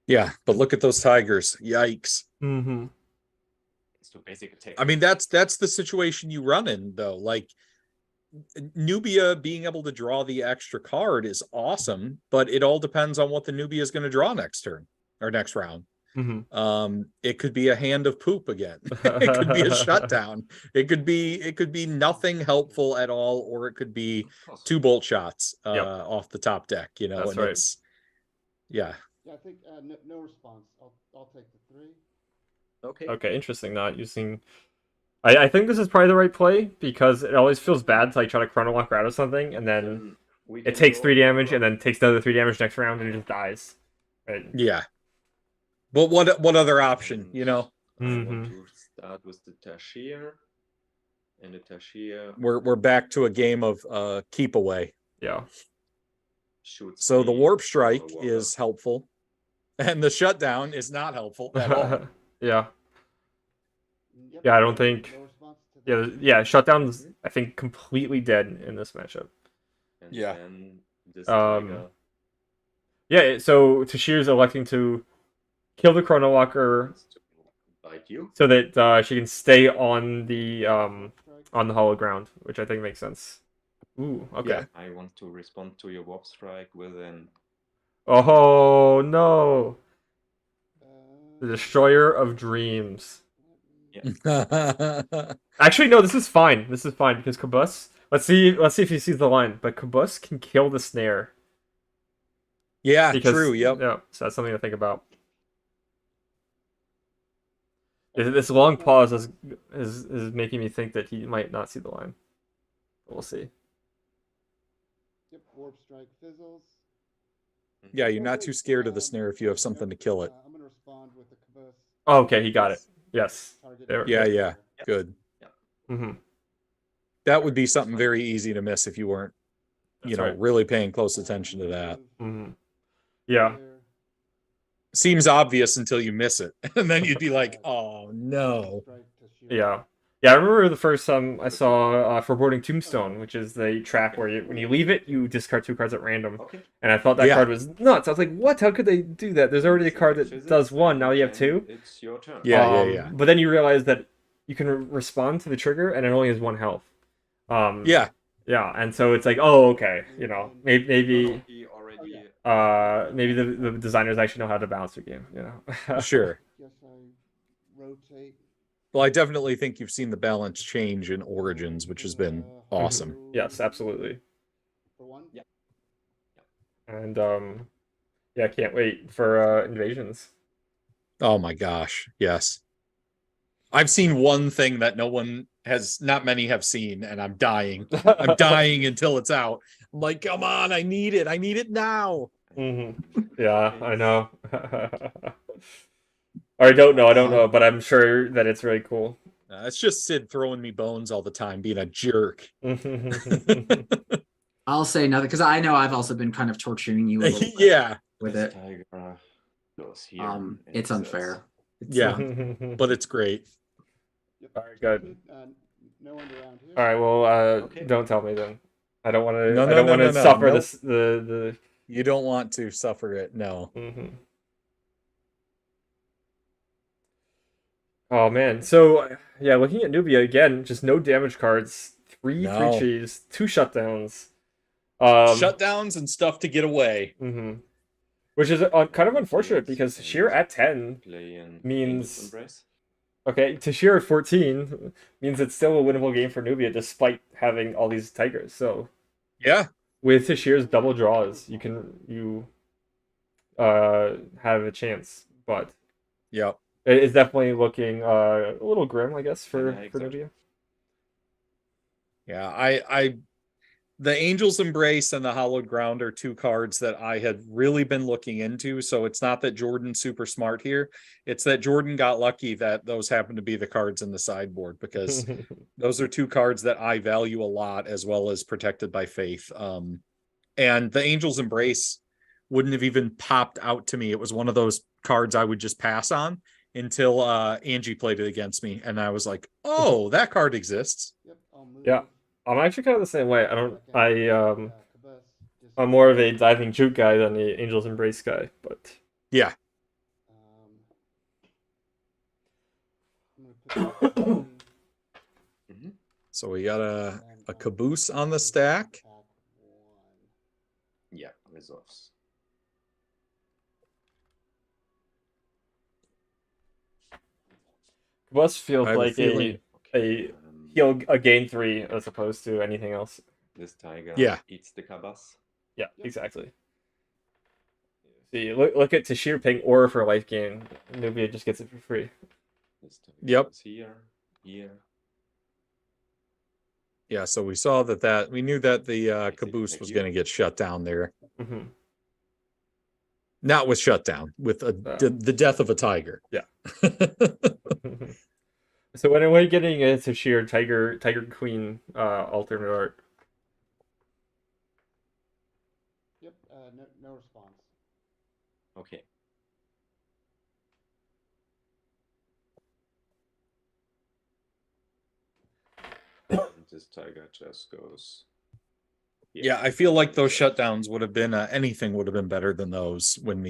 Yeah, but look at those tigers. Yikes. Mm-hmm. So basically take. I mean, that's the situation you run in, though. Like, Nubia being able to draw the extra card is awesome, but it all depends on what the Nubia is going to draw next turn or next round. Mm-hmm. It could be a hand of poop again. It could be a shutdown. It could be nothing helpful at all, or it could be 2 bolt shots off the top deck. You know, That's and right. it's yeah. Yeah, I think no response. I'll take the 3. Okay. Okay, interesting. Not using. I think this is probably the right play, because it always feels bad to like try to Chrono Walker out of something, and then it takes 3 damage, and then takes another 3 damage next round, and it just dies. Right. Yeah. But what other option, you know? I want to start with the Tashir. And the Tashir We're back to a game of keep away. Yeah. shoots. So the warp Chrono strike Walker. is helpful, and the shutdown is not helpful at all. Yeah. Yep, Yeah, I don't think. no response to that. Yeah. Shutdown's, I think, completely dead in this matchup. And Yeah. then this Um, tiger. Yeah. So Tashir's electing to kill the Chrono Walker wants to bite you. so that she can stay on the hollow ground, which I think makes sense. Ooh. Okay. Yeah. I want to respond to your warp strike with an. Oh no! The Uh, Destroyer of Dreams. Yeah. Actually, no. This is fine. This is fine because Kabus. Let's see if he sees the line. But Kabus can kill the snare. Yeah, Because, true. Yep. Yeah. So that's something to think about. This long pause is making me think that he might not see the line. We'll see. Yep, warp strike fizzles. Yeah, you're not too scared of the snare if you have something to kill it. I'm gonna respond with the caboose. Oh, okay, he got it. Yes. Target There- Yeah, target. yeah. Good. Mm-hmm. That would be something very easy to miss if you weren't, That's right. really paying close attention to that. Mm-hmm. Yeah. Seems obvious until you miss it, and then you'd be like, "Oh no!" Yeah. Yeah, I remember the first time I saw Foreboding Tombstone, which is the trap where when you leave it, you discard 2 cards at random. Okay. And I thought that Yeah. card was nuts. I was like, what? How could they do that? There's already a card that does 1, now you have 2. It's your turn. Yeah, yeah. But then you realize that you can respond to the trigger, and it only has 1 health. Yeah, Yeah, and so it's like, oh, okay. Maybe He already. maybe the designers actually know how to balance their game, sure. Yes, I rotate. Well, I definitely think you've seen the balance change in Origins, which has been awesome. Yes, absolutely. For one? Yeah. And yeah, can't wait for Invasions. Oh my gosh, yes. I've seen one thing that not many have seen, and I'm dying. I'm dying until it's out. I'm like, come on, I need it. I need it now. Yeah, I know. Or I don't know, but I'm sure that it's really cool. It's just Sid throwing me bones all the time, being a jerk. I'll say nothing because I know I've also been kind of torturing you a little bit Yeah, with it. Tiger goes here. It's unfair. yeah, but it's great. Yep. All right, good. No one around here. All right, well, Okay. don't tell me then. I don't want to. No, I no, don't no, want to no, no. suffer Nope. this. The. You don't want to suffer it, no. Oh man, so yeah, looking at Nubia again, just no damage cards, three No. free cheese, 2 shutdowns. Shutdowns and stuff to get away. Which is kind of unfortunate because Tashir at 10 means okay, Tashir at 14 means it's still a winnable game for Nubia despite having all these tigers. So Yeah, with Tashir's double draws, you have a chance, but yep. it's definitely looking a little grim, I guess, for Nubia. Yeah, the Angel's Embrace and the Hallowed Ground are 2 cards that I had really been looking into. So it's not that Jordan's super smart here. It's that Jordan got lucky that those happen to be the cards in the sideboard, because those are 2 cards that I value a lot, as well as Protected by Faith. And the Angel's Embrace wouldn't have even popped out to me. It was one of those cards I would just pass on until Angie played it against me. And I was like, oh, that card exists. Yep, I'll move. Yeah. I'm actually kind of the same way. I'm more of a diving juke guy than the Angel's Embrace guy, but yeah. So we got a caboose on the stack. Yeah, resolves. Caboose feels like a gain 3 as opposed to anything else. This tiger eats the cabas. Yeah, exactly. See, look at Tashir paying Aura for a life gain. Nubia just gets it for free. This tiger Yep. goes here. Yeah, so we saw that we knew that the caboose was going to get shut down there. Not with shutdown, with the death of a tiger. Yeah. So when are we getting a Tashir Tiger Queen alternate art? Yep, no response. Okay. This tiger just goes. Yeah, I feel like those shutdowns would have been anything would have been better than those when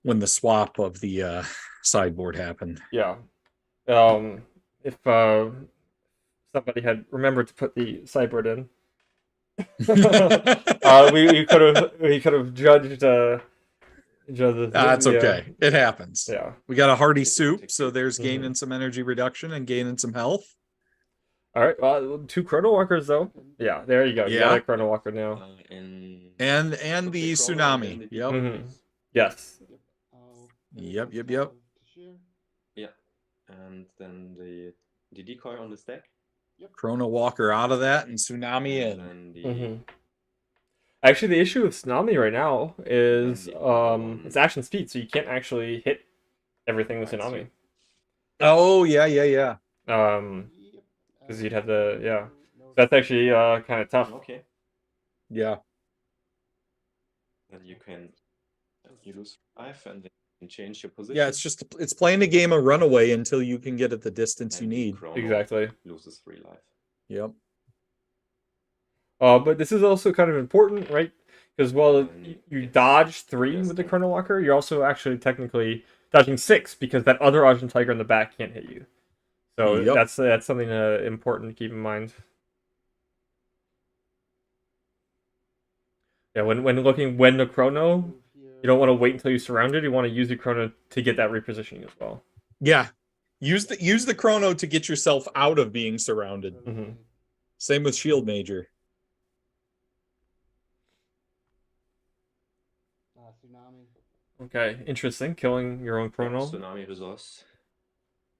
when the swap of the sideboard happened. Yeah. If somebody had remembered to put the sideboard in, we could have judged. That's okay. It happens. Yeah. We got a hearty soup, so there's gaining some energy reduction and gaining some health. All right. Well, 2 Chrono Walkers though. Yeah, there you go. You got a Chrono Walker now. And the tsunami. Yep. Yes. Yep. Yeah. And then the decoy on the stack. Chrono Walker out of that and tsunami in. And Actually, the issue with Tsunami right now is it's action speed, so you can't actually hit everything with Tsunami. Oh yeah. Because you'd have the That's actually kind of tough. Okay. Yeah. Then you lose 5 and then you can change your position. Yeah, it's playing a game of runaway until you can get at the distance you need. Exactly. Loses 3 life. Yep. But this is also kind of important, right? Because you dodge 3 with the Chrono Walker, you're also actually technically dodging 6 because that other Argent Tiger in the back can't hit you. So that's something important to keep in mind. Yeah, when the Chrono, you don't want to wait until you're surrounded. You want to use the Chrono to get that repositioning as well. Yeah. Use the chrono to get yourself out of being surrounded. Mhm. Same with Shield Major. Tsunami. Okay, interesting. Killing your own chrono. Tsunami resource.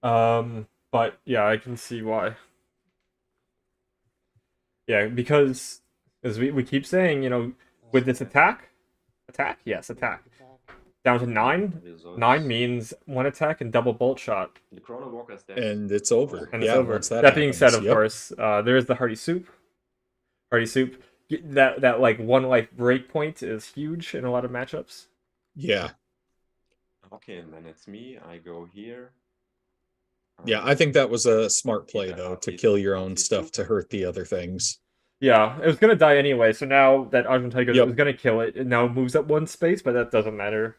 But yeah, I can see why. Yeah, because as we keep saying, you know, with this attack, yes, attack, down to 9. Resource. 9 means one attack and double bolt shot, The Chrono Walker's dead. And it's over. and yeah, it's over. once That being said, happens. of Yep. course, there is the Hearty Soup. Hearty Soup, that like 1 life break point is huge in a lot of matchups. Yeah. Okay, and then it's me. I go here. Yeah, I think that was a smart play, Yeah, though, to it's kill your own Hearty stuff Soup. to hurt the other things. Yeah, it was gonna die anyway, so now that Argent Tiger Yep. was gonna kill it, it now moves up 1 space, but that doesn't matter.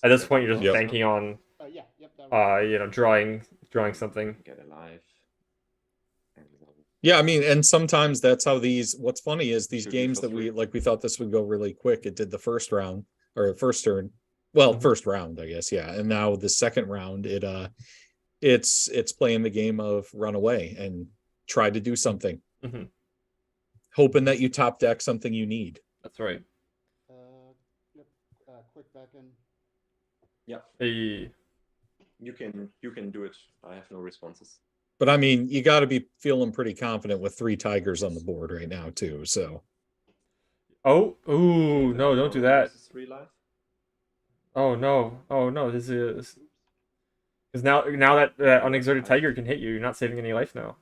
At this point, you're just Yep. banking on, Yeah, yep. That was you know, drawing something. Get alive. And Yeah, I mean, and sometimes that's how these. What's funny is these Should be games for that three. we thought this would go really quick. It did the first round or first turn. Well, Mhm. first round, I guess. Yeah, and now the second round, it's playing the game of run away and try to do something, Mhm. hoping that you top deck something you need. That's right. Yep. Quick back in. yeah, Hey, you can do it. I have no responses. But I mean, you got to be feeling pretty confident with 3 tigers on the board right now, too. So oh, ooh, no, don't do that. This is 3 life. Oh no, this is because now that unexerted tiger can hit you, you're not saving any life now.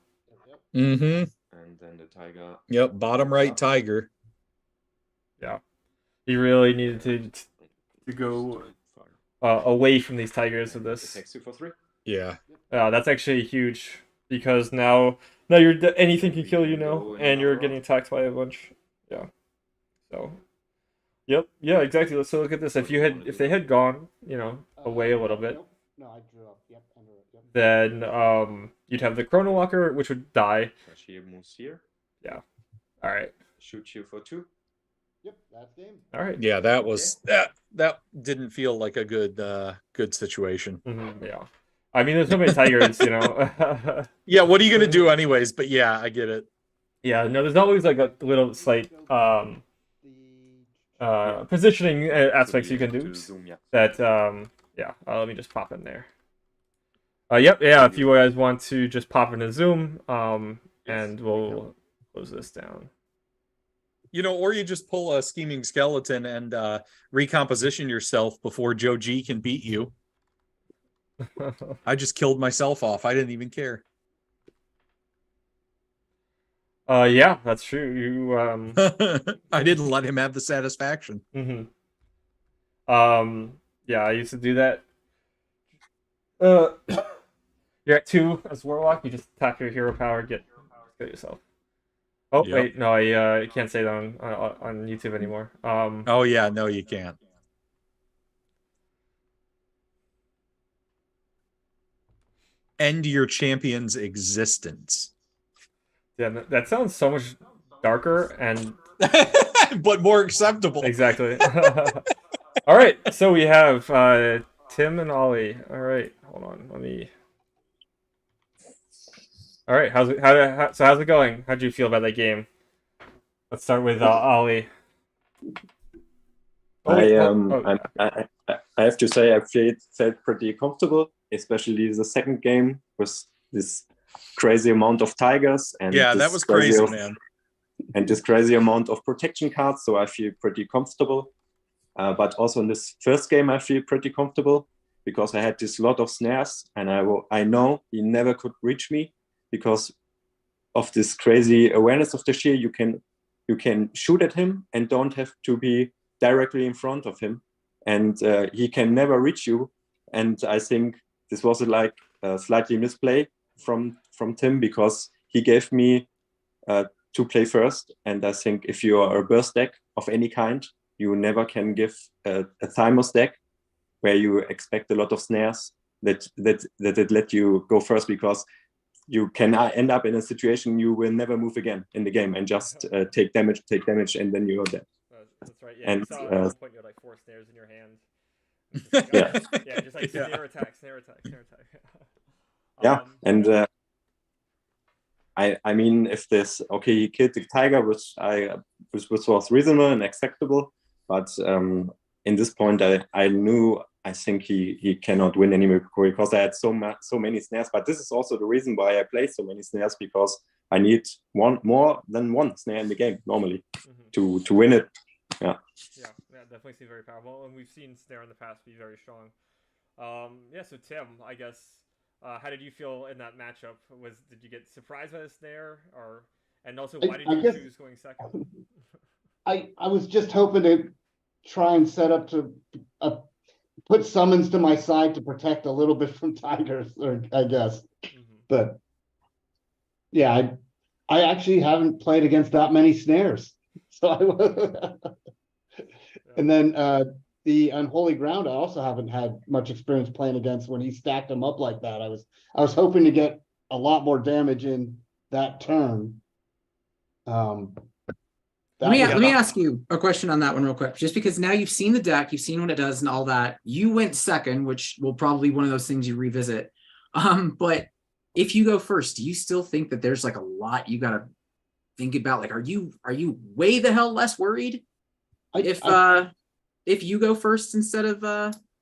Yep. mm-hmm. And then the tiger. Yep, bottom right tiger. Yeah, you really needed to go away from these tigers with It this. takes 2 for 3. Yeah. That's actually huge because now you're anything can kill you now, and you're getting attacked by a bunch. Yeah. So. Yep. Yeah. Exactly. So look at this. If they had gone, you know, away a little bit, Nope. No, I drew up. Yep. Under it. Yep. then you'd have the Chrono Walker, which would die. Tashir moves here. All right. Shoot you for 2. Yep. That's game. All right. Yeah, that was that didn't feel like a good situation. Yeah. I mean, there's so many tigers, you know. Yeah, what are you gonna do anyways? But yeah, I get it. Yeah. No, there's always like a little slight positioning aspects So you can have do. to zoom, yeah. That yeah. Let me just pop in there. Yep. Yeah. If you guys want to just pop in a zoom, and we'll close this down. You know, or you just pull a scheming skeleton and recomposition yourself before Joe G can beat you. I just killed myself off. I didn't even care. Yeah, that's true. You I didn't let him have the satisfaction. Yeah, I used to do that. You're at 2 as Warlock. You just attack your hero power, kill yourself. Oh Yep. wait, no, I can't say that on YouTube anymore. Oh yeah, no, you can't. End your champion's existence. Yeah, that sounds so much darker and But more acceptable. exactly. All right, so we have Tim and Ollie. All right, hold on, let me. All right, how's it going? How'd you feel about that game? Let's start with Ollie. I have to say I felt pretty comfortable, especially the second game with this crazy amount of tigers and Yeah, that was crazy, man. And this crazy amount of protection cards, so I feel pretty comfortable. But also in this first game, I feel pretty comfortable because I had this lot of snares, and I know he never could reach me because of this crazy awareness of the Tashir. You can shoot at him and don't have to be directly in front of him, and he can never reach you. And I think this was like a slightly misplay from Tim because he gave me to play first. And I think if you are a burst deck of any kind, you never can give a Thymos deck where you expect a lot of snares that let you go first, because you can end up in a situation you will never move again in the game and just take damage, and then you're dead. That's right. Yeah, And, you saw at one point you had like 4 snares in your hand. Yeah. Yeah, just like snare attack, snare attack, snare attack. Yeah, and I mean, if this he killed the tiger, which was reasonable and acceptable, but in this point, I knew I think he cannot win anymore because I had so many snares. But this is also the reason why I play so many snares, because I need more than one snare in the game normally to win it. Yeah. Yeah, definitely seems very powerful, and we've seen snare in the past be very strong. Yeah, so Tim, I guess, how did you feel in that matchup? Did you get surprised by the snare, and also why did you choose going second? I was just hoping to try and set up to put summons to my side to protect a little bit from tigers, or I guess. But yeah, I actually haven't played against that many snares, so and then the Unholy Ground, I also haven't had much experience playing against when he stacked them up like that. I was hoping to get a lot more damage in that turn. Let me ask you a question on that one real quick, just because now you've seen the deck, you've seen what it does and all that. You went second, which will probably one of those things you revisit. But if you go first, do you still think that there's like a lot you gotta think about? Like, are you way the hell less worried if you go first instead of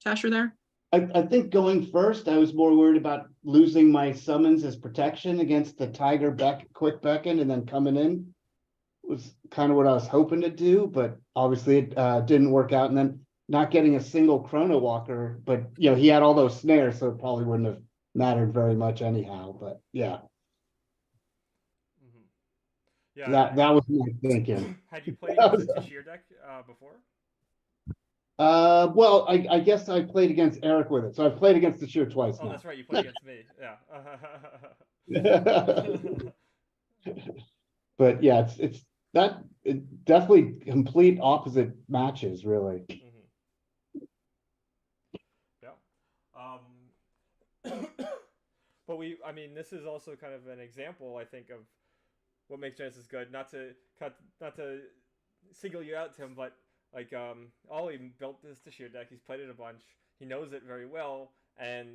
Tashir there? I think going first, I was more worried about losing my summons as protection against the tiger quick beckon, and then coming in was kind of what I was hoping to do, but obviously it didn't work out. And then not getting a single Chrono Walker, but he had all those snares, so it probably wouldn't have mattered very much anyhow. But yeah. Yeah, that was my thinking. Had you played against the Tashir deck before? Well, I guess I played against Eric with it, so I've played against Tashir twice now. That's right, you played against me. Yeah. But yeah, it's definitely complete opposite matches, really. Yeah. But I mean, this is also kind of an example, I think, of what makes Genesis good. Not to single you out, Tim, but like Ollie built this Tashir deck. He's played it a bunch. He knows it very well, and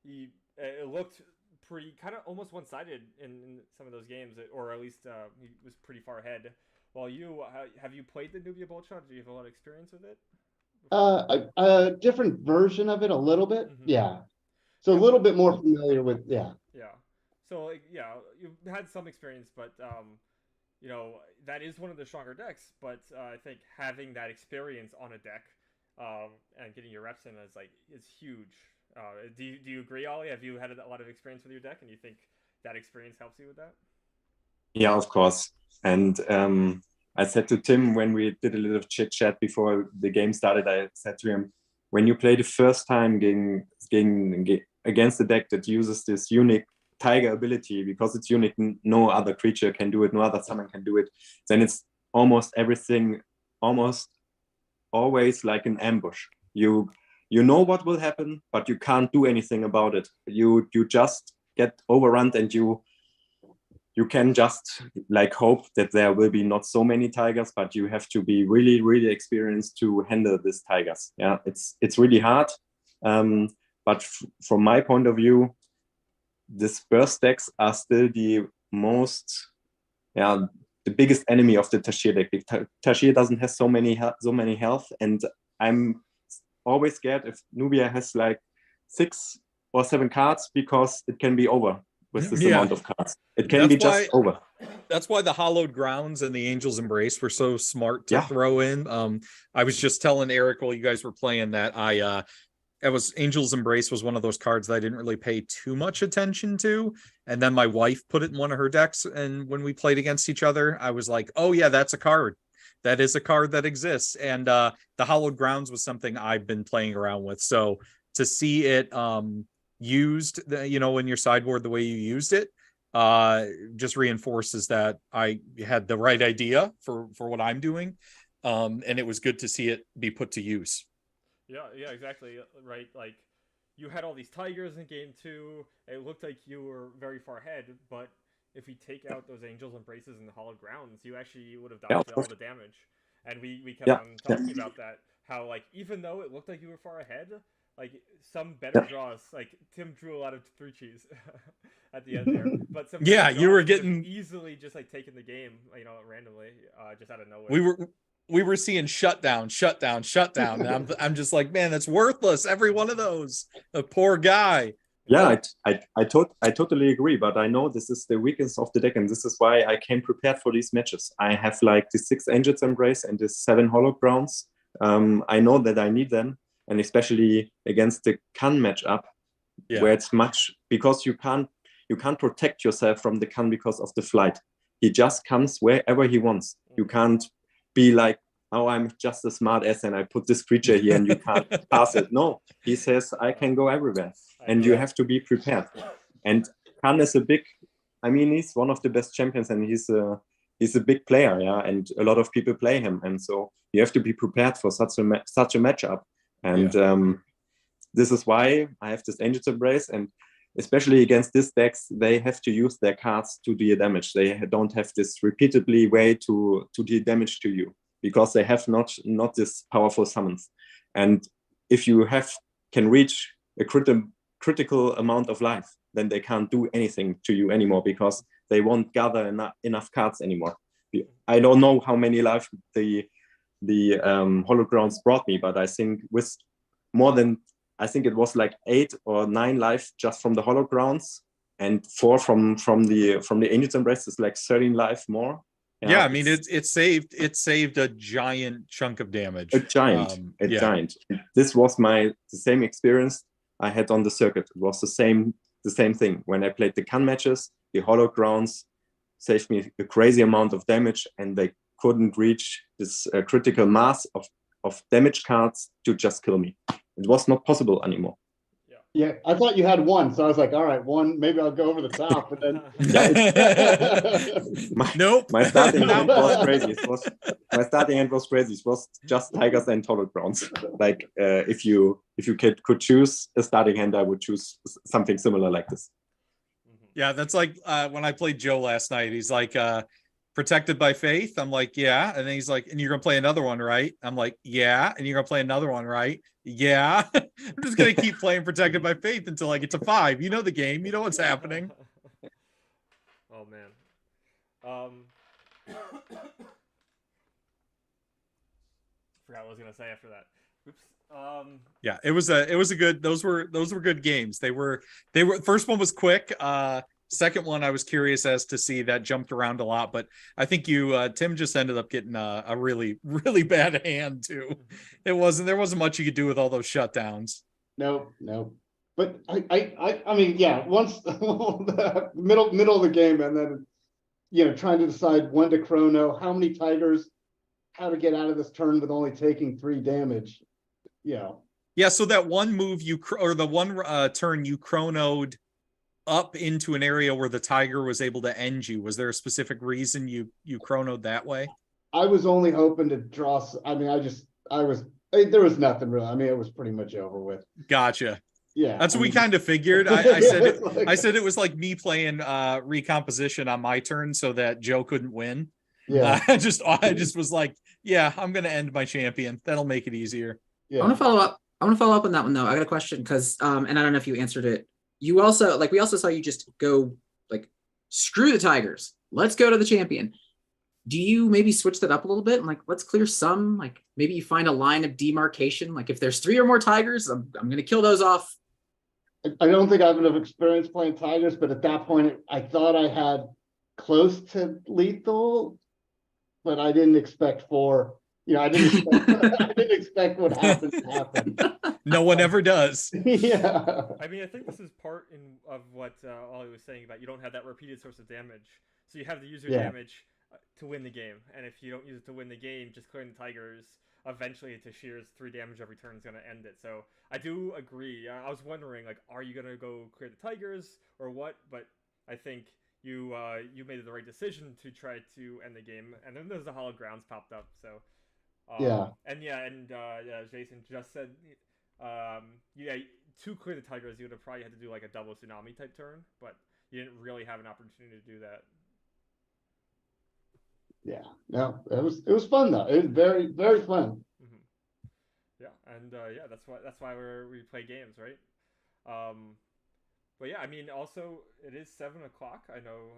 it looked pretty kind of almost one-sided in some of those games, or at least he was pretty far ahead. While have you played the Nubia Bolt Shot? Do you have a lot of experience with it? A different version of it, a little bit, yeah. So a little bit more familiar with, yeah. Yeah. So you've had some experience, but that is one of the stronger decks. But I think having that experience on a deck and getting your reps in is huge. Do you agree, Ollie? Have you had a lot of experience with your deck, and you think that experience helps you with that? Yeah, of course. And I said to Tim when we did a little chit chat before the game started, I said to him, when you play the first time against a deck that uses this unique tiger ability, because it's unique, no other creature can do it, no other summon can do it, then it's almost everything, almost always like an ambush. You know what will happen, but you can't do anything about it. You just get overrun, and you can just hope that there will be not so many tigers, but you have to be really, really experienced to handle these tigers. Yeah, it's really hard. But from my point of view, these burst decks are still the biggest enemy of the Tashir deck. Tashir doesn't have so many health, and I'm always scared if Nubia has 6 or 7 cards, because it can be over with this amount of cards. It can be just over. That's why the Hallowed Grounds and the Angel's Embrace were so smart to throw in. I was just telling Eric while you guys were playing that Angel's Embrace was one of those cards that I didn't really pay too much attention to. And then my wife put it in one of her decks. And when we played against each other, I was like, oh yeah, that's a card. That is a card that exists. And the Hallowed Grounds was something I've been playing around with. So to see it used, in your sideboard the way you used it, just reinforces that I had the right idea for what I'm doing. And it was good to see it be put to use. Yeah, exactly. Right. Like, you had all these tigers in game 2. It looked like you were very far ahead, but if we take out those Angels Embraces and the Hallowed Grounds, you actually would have dodged all the damage. and we kept Yeah, on talking about that. How like even though it looked like you were far ahead, like some better draws, like Tim drew a lot of three cheese at the end there, but some better Yeah, you were draws could have getting easily just like taken the game, you know, randomly, just out of nowhere. we were seeing shutdown, and I'm just like, man, that's worthless. Every one of those, a poor guy. Yeah, I totally agree, but I know this is the weakness of the deck, and this is why I came prepared for these matches. I have like the 6 Angel's Embrace and the 7 Hollow Grounds. I know that I need them, and especially against the Khan matchup, where it's much, because you can't protect yourself from the Khan because of the flight. He just comes wherever he wants. You can't be like, oh, I'm just a smart ass and I put this creature here and you can't pass it. No, he says, I can go everywhere. And you have to be prepared. And Khan is he's one of the best champions, and he's a big player, yeah, and a lot of people play him. And so you have to be prepared for such a matchup. And this is why I have this Angel's Embrace, and especially against these decks, they have to use their cards to deal damage. They don't have this repeatedly way to deal damage to you, because they have not this powerful summons. And if you can reach a critical amount of life, then they can't do anything to you anymore, because they won't gather enough cards anymore. I don't know how many life the holograms brought me, but I think with more than, I think it was like 8 or 9 life just from the holograms, and 4 from the Angel's Embrace is like 13 life more. Yeah, I mean it saved a giant chunk of damage. A giant. This was the same experience I had on the circuit. It was the same thing. When I played the Khan matches, the Hollow Grounds saved me a crazy amount of damage, and they couldn't reach this critical mass of damage cards to just kill me. It was not possible anymore. Yeah, I thought you had 1, so I was like, all right, 1, maybe I'll go over the top, but then nope. My starting hand was crazy. It was just Tigers and Hollow Grounds. Like if you could choose a starting hand, I would choose something similar like this. Yeah, that's like when I played Joe last night. He's like, Protected by Faith. I'm like, yeah. And then he's like, and you're gonna play another one, right? I'm like, yeah. And you're gonna play another one, right? Yeah. I'm just gonna keep playing Protected by Faith until I get to 5. You know the game. You know what's happening. Oh man. Forgot what I was gonna say after that. Oops. Yeah, it was a good. Those were good games. They were. First one was quick. Second one, I was curious as to see that jumped around a lot, but I think Tim just ended up getting a really, really bad hand too. There wasn't much you could do with all those shutdowns. No. But I mean, yeah, once the middle of the game, and then, trying to decide when to chrono, how many Tigers, how to get out of this turn with only taking 3 damage. Yeah, so that one move the one turn you chronoed up into an area where the Tiger was able to end you. Was there a specific reason you chronoed that way? I was only hoping to draw. I mean, there was nothing really. I mean, it was pretty much over with. Gotcha. Yeah, that's what we kind of figured. I said it was like me playing recomposition on my turn so that Joe couldn't win. Yeah, I just was like, yeah, I'm gonna end my champion. That'll make it easier. Yeah. I want to follow up on that one though. I got a question because and I don't know if you answered it. You also we also saw you just go like, screw the Tigers. Let's go to the champion. Do you maybe switch that up a little bit and like, let's clear some, like maybe you find a line of demarcation. Like if there's 3 or more Tigers, I'm going to kill those off. I don't think I have enough experience playing Tigers, but at that point I thought I had close to lethal, but I didn't expect 4. I didn't expect what happened to happen. No one ever does. Yeah. I mean, I think this is part of what Ollie was saying about you don't have that repeated source of damage. So you have to use your damage to win the game. And if you don't use it to win the game, just clearing the Tigers, eventually Tashir's 3 damage every turn is going to end it. So I do agree. I was wondering, like, are you going to go clear the Tigers or what? But I think you made the right decision to try to end the game. And then there's the Hollow Grounds popped up. So Jason just said, to clear the Tigers, you would have probably had to do like a double tsunami type turn, but you didn't really have an opportunity to do that. Yeah, no, it was fun though. It was very, very fun. Yeah, and yeah, that's why we play games, right? But yeah, I mean, also it is 7 o'clock. I know,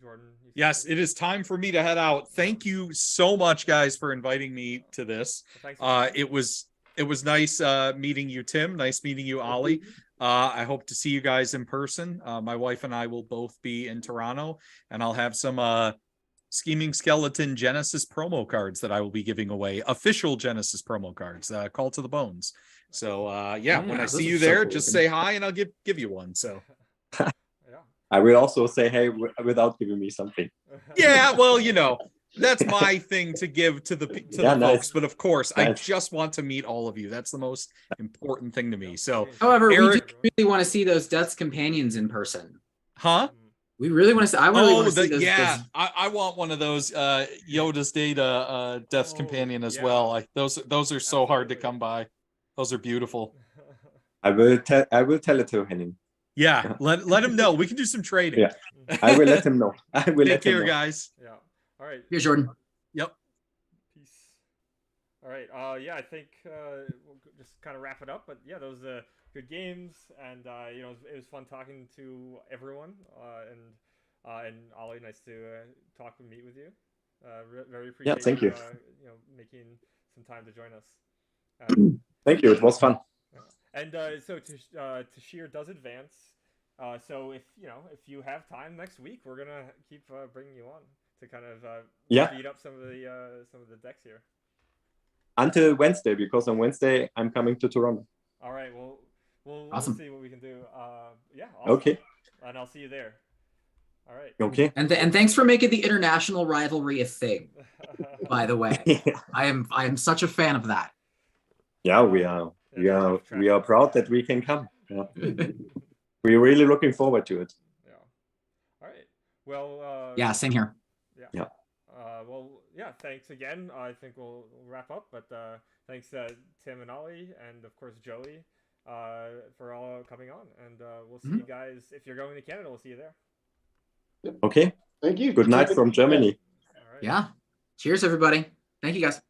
Jordan. Yes, it is time for me to head out. Thank you so much, guys, for inviting me to this. It was nice meeting you, Tim. Nice meeting you, Ollie. I hope to see you guys in person. My wife and I will both be in Toronto, and I'll have some Scheming Skeleton Genesis promo cards that I will be giving away. Official Genesis promo cards. Call to the Bones. So yeah, when I see you there, just say hi, and I'll give you one. So. I will also say hey without giving me something. Yeah, well, you know, that's my thing to give to the nice. folks. But of course, Nice. I just want to meet all of you. That's the most important thing to me. So, However, Eric, we really want to see those Death's Companions in person. huh? We really want to see. I really want to see those. Yeah, I want one of those Yoda's Data Death's Companion as well. Those are so hard to come by. Those are beautiful. I will tell it to Henning. Yeah, let him know. We can do some trading. Yeah, I will let him know. I will Take let him care, know. guys. Yeah. All right. Here's Jordan. Yep. Peace. All right. Yeah, I think we'll just kind of wrap it up. But yeah, those good games, and you know, it was fun talking to everyone. And Ollie, nice to talk and meet with you. Very appreciate. Yeah, thank you. You know, making some time to join us. Thank you. It was fun. And so Tashir does advance. So if you have time next week, we're gonna keep bringing you on to kind of beat up some of the decks here. Until Wednesday, because on Wednesday I'm coming to Toronto. All right. Well, awesome. We'll see what we can do. Yeah. Awesome. Okay. And I'll see you there. All right. Okay. And thanks for making the international rivalry a thing. By the way, I am such a fan of that. Yeah, we are proud that we can come. Yeah. We're really looking forward to it. Yeah. All right. Well. Yeah. Same here. Yeah. Well, yeah. Thanks again. I think we'll wrap up. But thanks Tim and Ollie, and of course Joey, for all coming on. And we'll see you guys if you're going to Canada. We'll see you there. Okay. Thank you. Good night from Germany. All right. Yeah. Cheers, everybody. Thank you, guys.